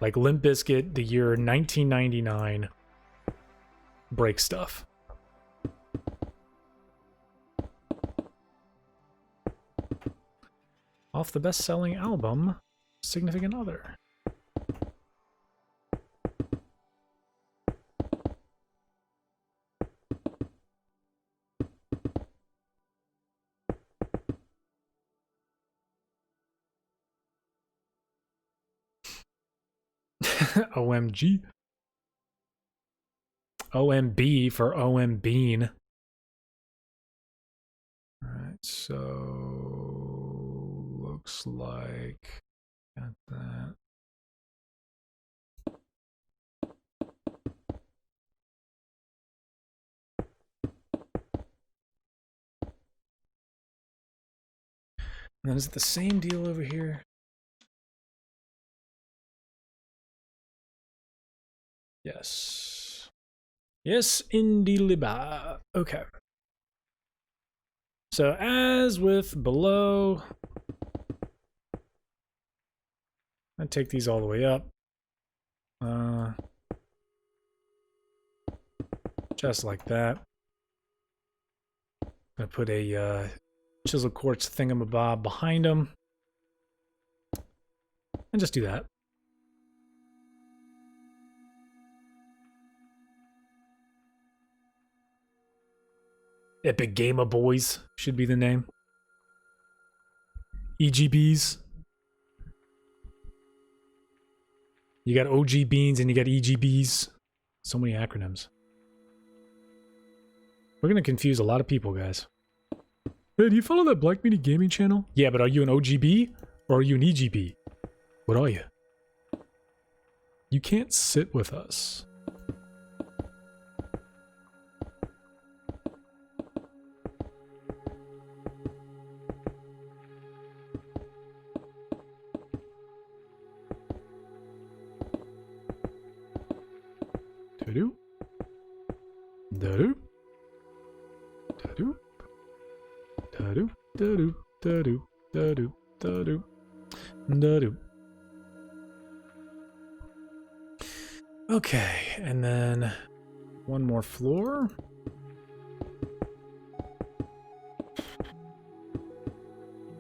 Like Limp Bizkit, the year 1999, break stuff. Off the best-selling album, Significant Other. OMG. OMB for OM Bean. Alright, so looks like got that. And then is it the same deal over here? Yes. Yes, indeed. Okay. So as with below, I take these all the way up. Just like that. I put a chisel quartz thingamabob behind them. And just do that. Epic Gamer Boys should be the name. EGBs. You got OG Beans and you got EGBs. So many acronyms. We're gonna confuse a lot of people, guys. Hey, do you follow that Black Meanie Gaming channel? Yeah, but are you an OGB or are you an EGB? What are you? You can't sit with us. Da-doo. Da-doo. Da-doo. Da-doo. Da-doo. Da-doo. Da-doo. Da-doo. Da-doo. Okay, and then one more floor.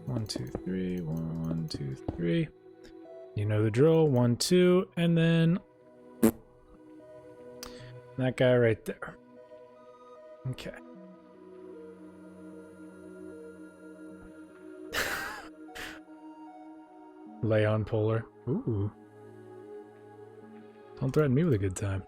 One, two, three. 1, 2, 3. You know the drill. 1, 2, and then that guy right there. Okay. Lay on Polar. Ooh. Don't threaten me with a good time.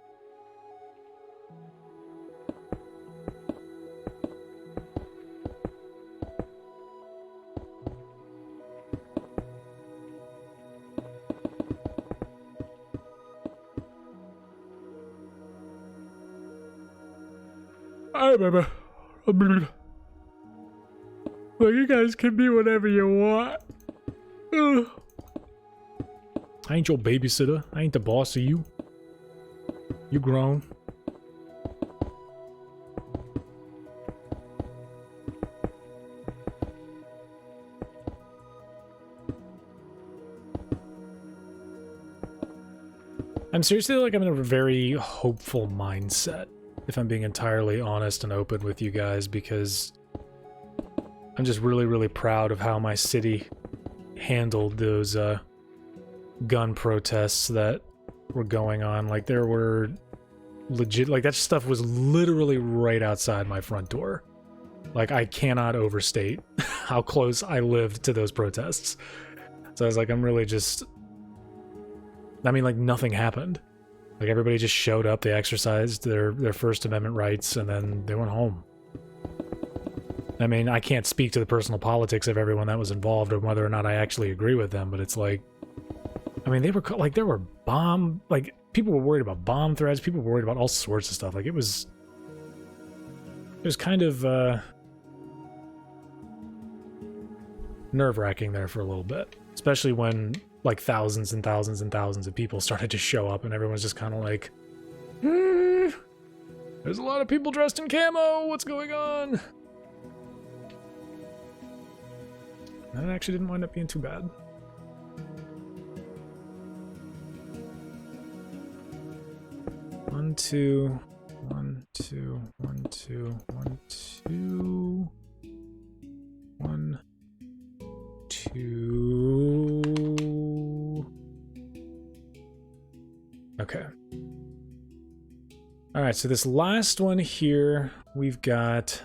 I remember. Well, you guys can be whatever you want. Ugh. I ain't your babysitter. I ain't the boss of you. You grown. I'm seriously like I'm in a very hopeful mindset, if I'm being entirely honest and open with you guys, because I'm just really, really proud of how my city handled those gun protests that were going on. Like, there were legit, like, that stuff was literally right outside my front door. Like, I cannot overstate how close I lived to those protests. So I was like, I'm really just, I mean, like, nothing happened. Like, everybody just showed up, they exercised their First Amendment rights, and then they went home. I mean, I can't speak to the personal politics of everyone that was involved or whether or not I actually agree with them, but it's like, I mean, they were, like, there were like, people were worried about bomb threats, people were worried about all sorts of stuff. Like, it was kind of, nerve-wracking there for a little bit. Especially when, like, thousands and thousands and thousands of people started to show up and everyone's just kind of like, there's a lot of people dressed in camo, what's going on? That actually didn't wind up being too bad. 2, 1, 2, 1, 2, 1, 2, 1, 2. Okay. All right, so this last one here, we've got,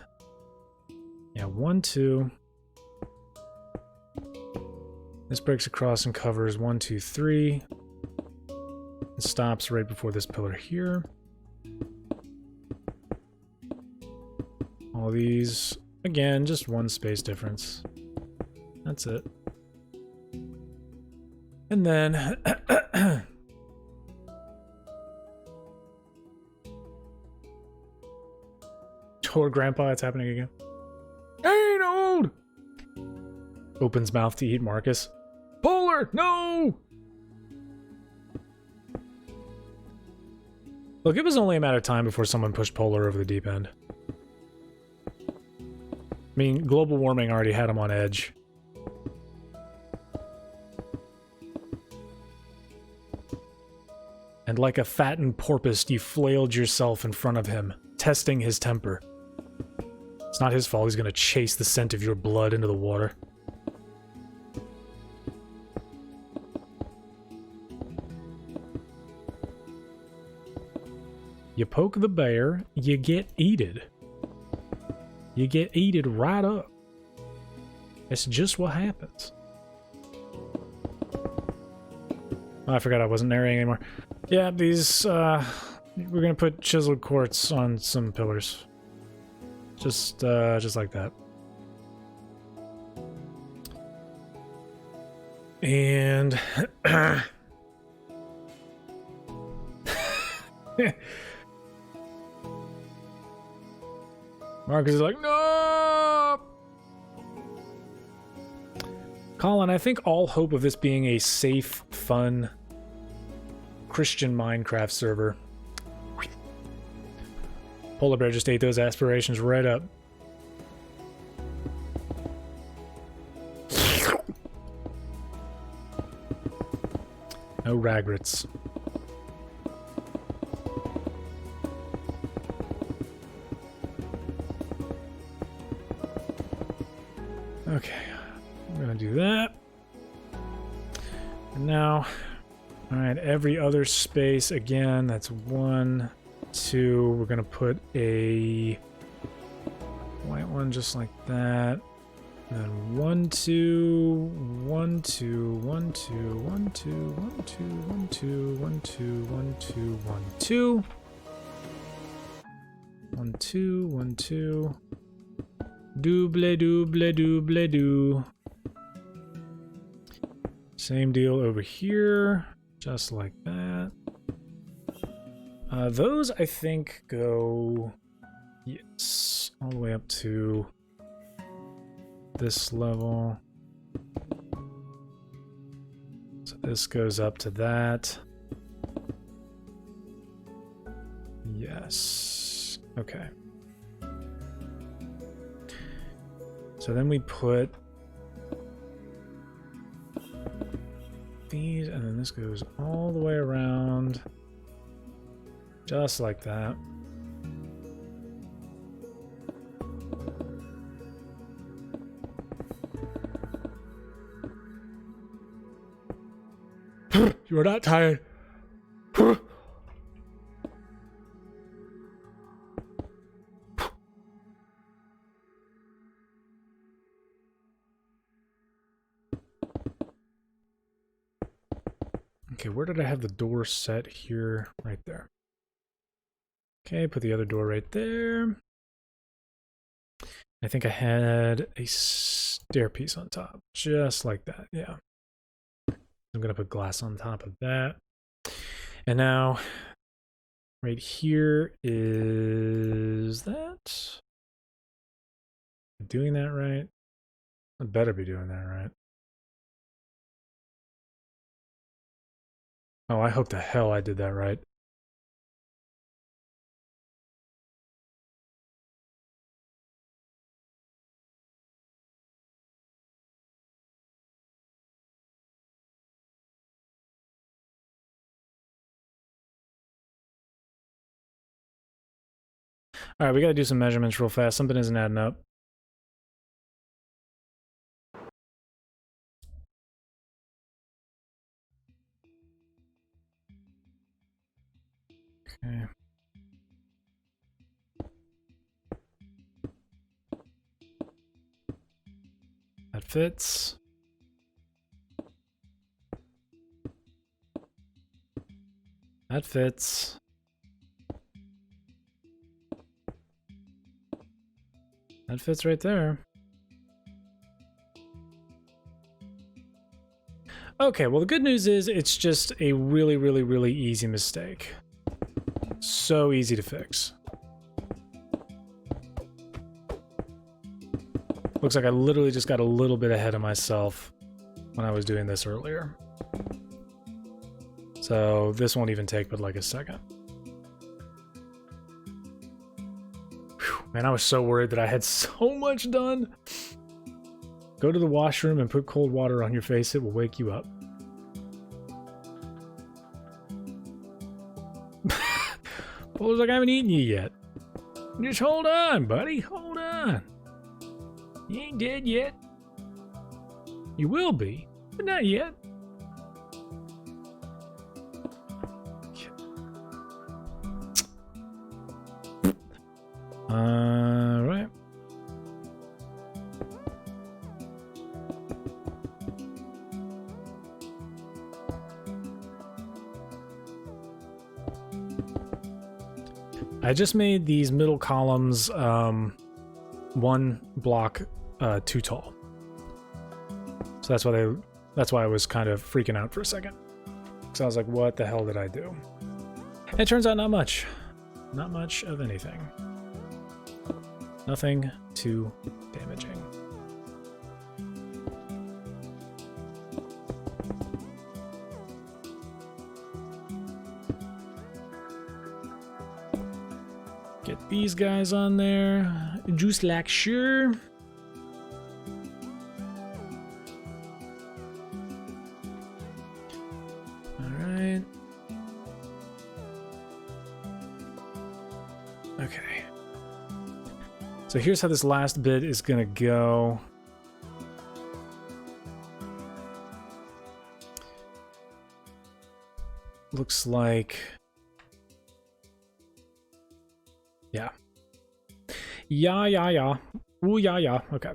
yeah, 1, 2. This breaks across and covers 1, 2, 3. It stops right before this pillar here. All these, again, just one space difference. That's it. And then poor grandpa, it's happening again. I ain't old! Opens mouth to eat Marcus. Polar, no! Look, it was only a matter of time before someone pushed Polar over the deep end. I mean, global warming already had him on edge. And like a fattened porpoise, you flailed yourself in front of him, testing his temper. It's not his fault he's gonna chase the scent of your blood into the water. You poke the bear, you get eated. You get eated right up. That's just what happens. Oh, I forgot I wasn't narrating anymore. Yeah, these, we're gonna put chiseled quartz on some pillars. Just like that. And... Marcus is like, no! Colin, I think all hope of this being a safe, fun, Christian Minecraft server. Polar Bear just ate those aspirations right up. No ragrets. Okay, I'm gonna do that. And now, all right, every other space again, that's 1, 2. We're gonna put a white one just like that. And then 1, 2, 1, 2, 1, 2, 1, 2, 1, 2, 1, 2, 1, 2, 1, 2, 1, 2. 1, 2, 1, 2. Double, double, double, do. Same deal over here, just like that. Those, I think, go... Yes, all the way up to this level. So this goes up to that. Yes. Okay. So then we put these, and then this goes all the way around, just like that. You are not tired. Okay, where did I have the door set here? Right there. Okay, put the other door right there. I think I had a stairpiece on top, just like that, yeah. I'm gonna put glass on top of that. And now, right here is that? Am I doing that right? I better be doing that right. Oh, I hope the hell I did that right. All right, we got to do some measurements real fast. Something isn't adding up. Okay. That fits. That fits. That fits right there. Okay, well the good news is it's just a really, really, really easy mistake. So easy to fix. Looks like I literally just got a little bit ahead of myself when I was doing this earlier. So this won't even take but like a second. Whew, man, I was so worried that I had so much done. Go to the washroom and put cold water on your face. It will wake you up. Well, looks like I haven't eaten you yet. Just hold on, buddy. Hold on. You ain't dead yet. You will be, but not yet. Right. I just made these middle columns one block too tall. So that's why I was kind of freaking out for a second. Because I was like, what the hell did I do? And it turns out not much. Not much of anything. Nothing too damaging. Get these guys on there. Juice like sure. Alright. Okay. So here's how this last bit is gonna go. Looks like... Yeah. Yeah. Ooh, yeah. Okay.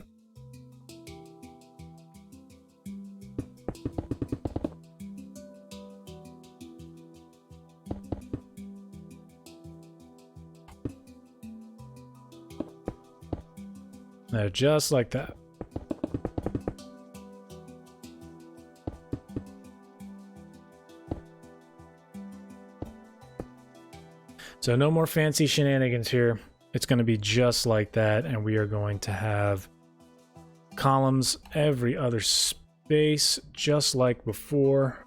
There, just like that. So no more fancy shenanigans here. It's going to be just like that, and we are going to have columns every other space, just like before.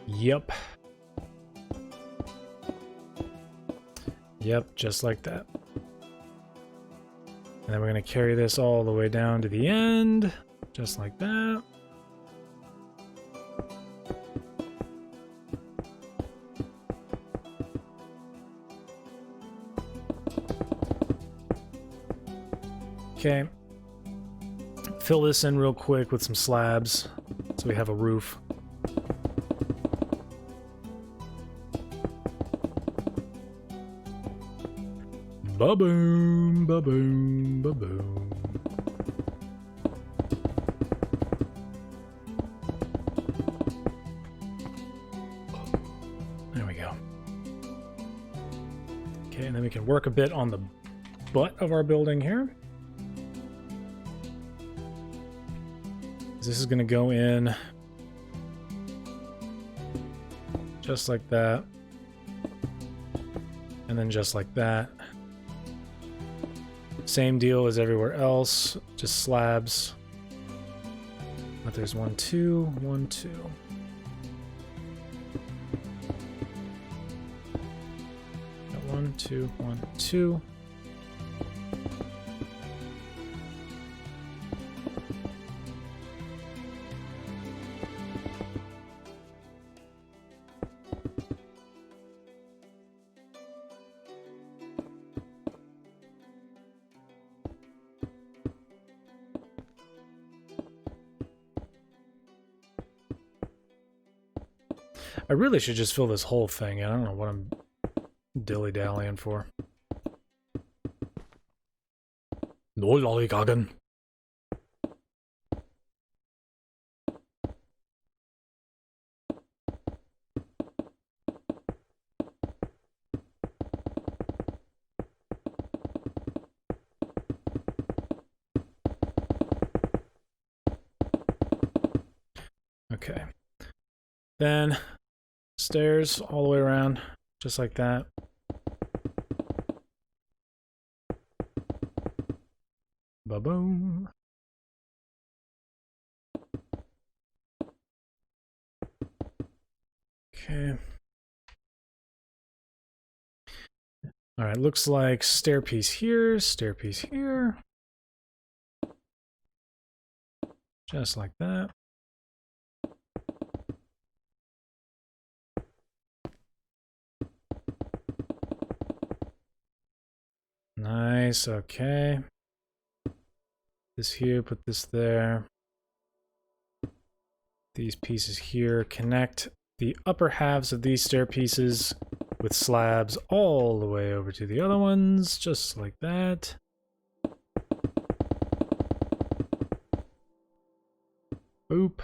Yep. Yep, just like that. And then we're going to carry this all the way down to the end, just like that. Okay, fill this in real quick with some slabs so we have a roof. Ba-boom, ba-boom, ba-boom. There we go. Okay, and then we can work a bit on the butt of our building here. This is going to go in just like that, and then just like that. Same deal as everywhere else, just slabs. But there's 1, 2, 1, 2. Got 1, 2, 1, 2. I really should just fill this whole thing in. I don't know what I'm dilly-dallying for. No lollygagging. Okay. Then stairs all the way around, just like that. Ba-boom. Okay. All right, looks like stairpiece here, stairpiece here. Just like that. Nice, okay. This here, put this there. These pieces here connect the upper halves of these stair pieces with slabs all the way over to the other ones, just like that. Boop.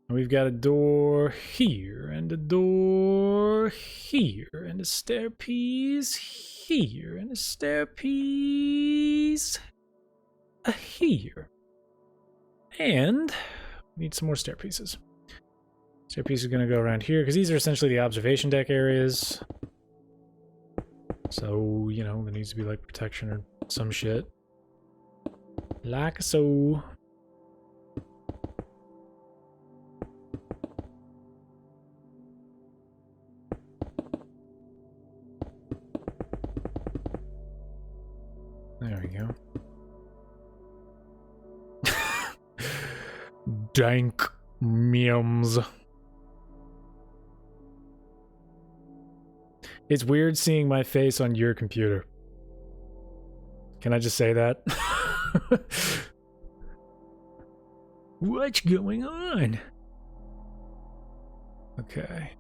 And we've got a door here, and a door here, and a stairpiece here, and a stairpiece here. And we need some more stairpieces. Stairpiece is going to go around here, because these are essentially the observation deck areas. So, you know, there needs to be, like, protection or some shit. Like so. There we go. Dank memes. It's weird seeing my face on your computer. Can I just say that? What's going on? Okay.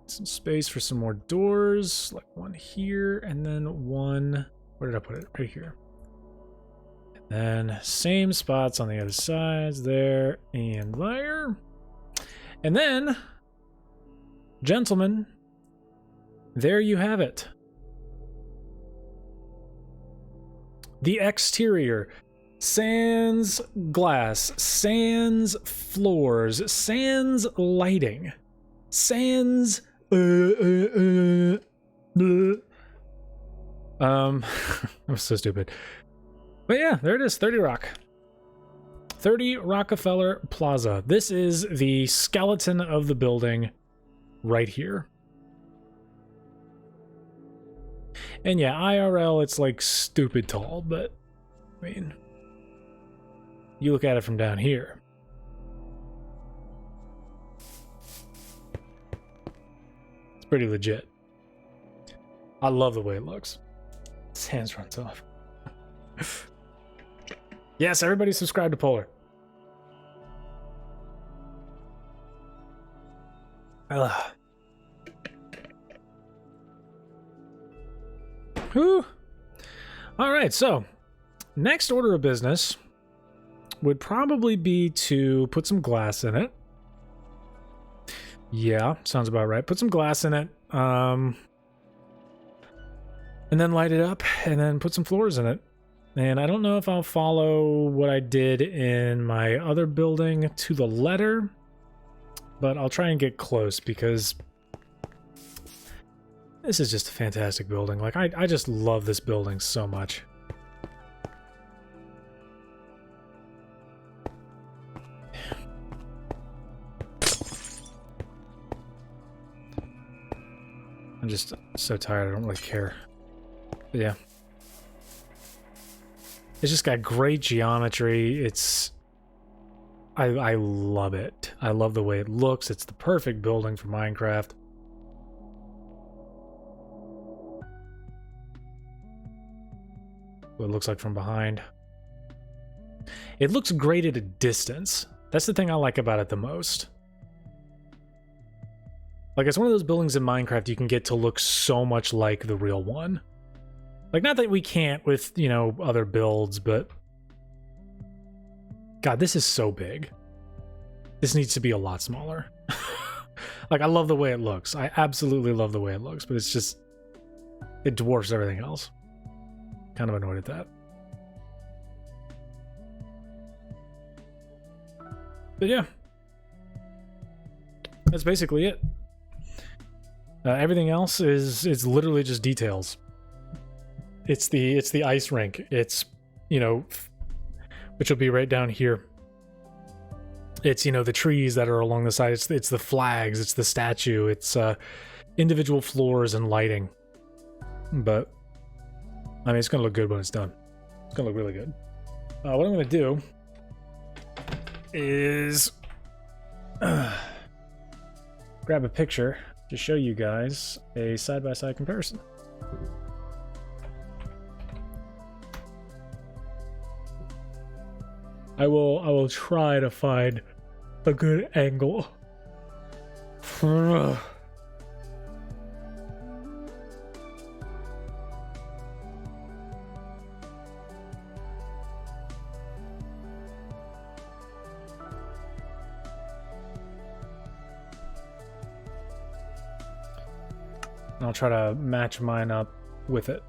Some space for some more doors, like one here, and then one... Where did I put it? Right here. And then same spots on the other sides, there and there. And then, gentlemen, there you have it. The exterior. Sans glass, sans floors, sans lighting, sans I'm so stupid. But yeah, there it is, 30 Rock. 30 Rockefeller Plaza. This is the skeleton of the building right here. And yeah, IRL, it's like stupid tall, but I mean, you look at it from down here. It's pretty legit. I love the way it looks. His hands runs off. Yes, everybody subscribe to Polar. Whew. All right, so next order of business would probably be to put some glass in it. Yeah, sounds about right. Put some glass in it. And then light it up, and then put some floors in it. And I don't know if I'll follow what I did in my other building to the letter, but I'll try and get close, because this is just a fantastic building. Like, I just love this building so much. I'm just so tired, I don't really care. But yeah. It's just got great geometry. I love it. I love the way it looks. It's the perfect building for Minecraft. What it looks like from behind. It looks great at a distance. That's the thing I like about it the most. Like, it's one of those buildings in Minecraft you can get to look so much like the real one. Like, not that we can't with, you know, other builds, but... God, this is so big. This needs to be a lot smaller. Like, I love the way it looks. I absolutely love the way it looks, but it's just... It dwarfs everything else. Kind of annoyed at that. But yeah. That's basically it. Everything else is literally just details. It's the ice rink. It's, you know, which will be right down here. It's, you know, the trees that are along the side. It's the flags. It's the statue. It's individual floors and lighting. But I mean, it's gonna look good when it's done. It's gonna look really good. What I'm gonna do is grab a picture to show you guys a side-by-side comparison. I will try to find a good angle. I'll try to match mine up with it.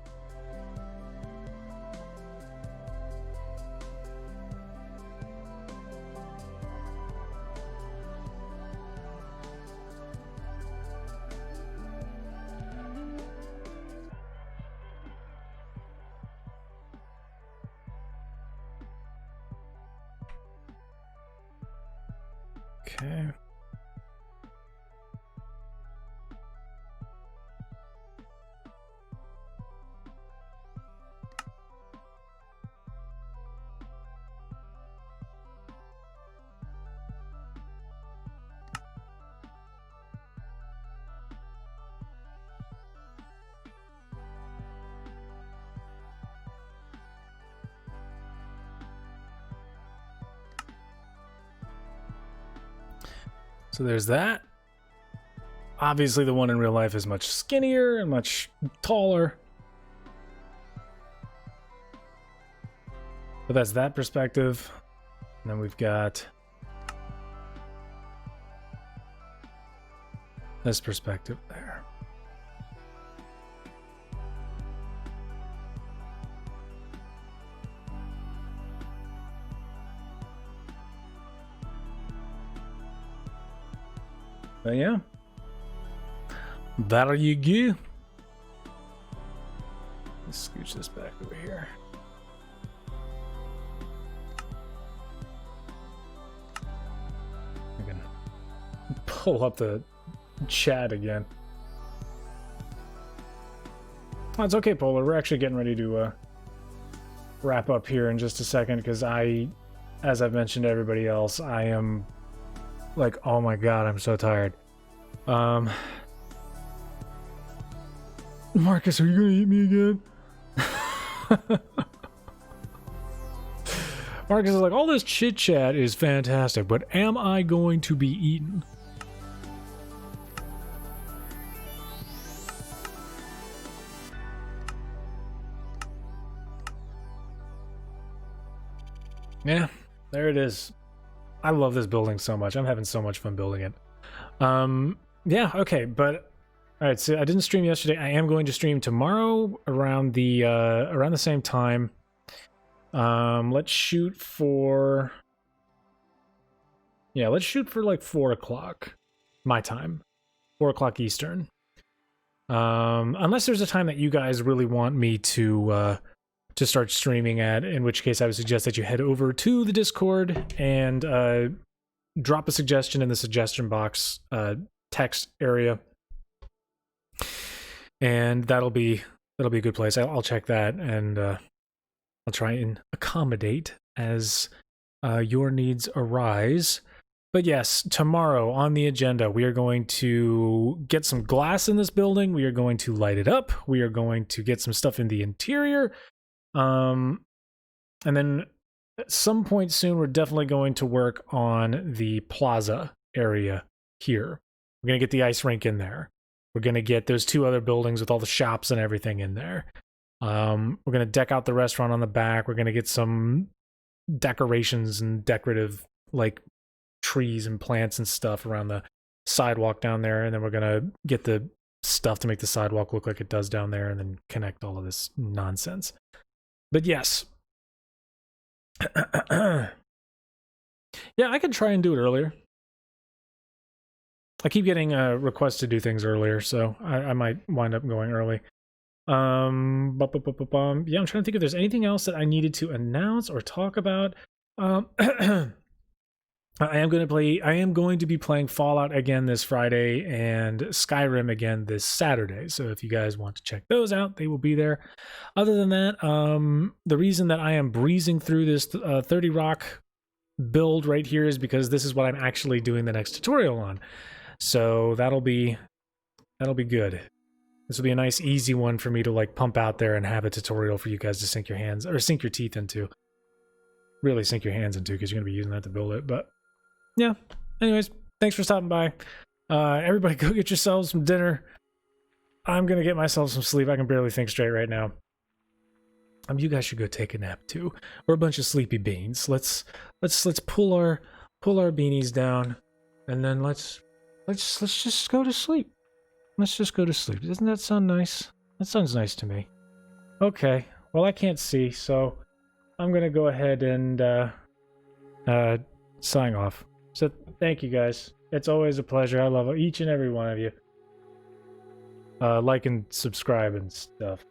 Okay. So there's that. Obviously, the one in real life is much skinnier and much taller. But that's that perspective. And then we've got this perspective there. But yeah, there you go. Let's scooch this back over here. I can pull up the chat again. Oh, it's okay, Polar. We're actually getting ready to wrap up here in just a second because as I've mentioned to everybody else, I am like, oh my god, I'm so tired. Marcus, are you gonna eat me again? Marcus is like, all this chit chat is fantastic, but am I going to be eaten? Yeah, there it is. I love this building so much. I'm having so much fun building it. Yeah, okay, but all right, so I didn't stream yesterday. I am going to stream tomorrow around the same time. Let's shoot for like 4 o'clock my time. 4 o'clock Eastern. Unless there's a time that you guys really want me to start streaming at, in which case I would suggest that you head over to the Discord and drop a suggestion in the suggestion box text area, and that'll be a good place. I'll check that, and I'll try and accommodate as your needs arise. But yes, tomorrow on the agenda, we are going to get some glass in this building. We are going to light it up. We are going to get some stuff in the interior. And then at some point soon, we're definitely going to work on the plaza area here. We're going to get the ice rink in there. We're going to get those 2 other buildings with all the shops and everything in there. We're going to deck out the restaurant on the back. We're going to get some decorations and decorative, like, trees and plants and stuff around the sidewalk down there. And then we're going to get the stuff to make the sidewalk look like it does down there and then connect all of this nonsense. But yes. Yeah, I could try and do it earlier. I keep getting requests to do things earlier, so I might wind up going early. Yeah, I'm trying to think if there's anything else that I needed to announce or talk about. I am going to be playing Fallout again this Friday and Skyrim again this Saturday. So if you guys want to check those out, they will be there. Other than that, the reason that I am breezing through this 30 Rock build right here is because this is what I'm actually doing the next tutorial on. So that'll be good. This will be a nice easy one for me to like pump out there and have a tutorial for you guys to sink your teeth into. Really sink your hands into, because you're going to be using that to build it. But yeah, anyways, thanks for stopping by. Everybody go get yourselves some dinner. I'm going to get myself some sleep. I can barely think straight right now. You guys should go take a nap too. We're a bunch of sleepy beans. Let's pull our beanies down, and then let's just go to sleep. Let's just go to sleep. Doesn't that sound nice? That sounds nice to me. Okay. Well, I can't see, so I'm going to go ahead and sign off. So thank you guys. It's always a pleasure. I love each and every one of you. Like and subscribe and stuff.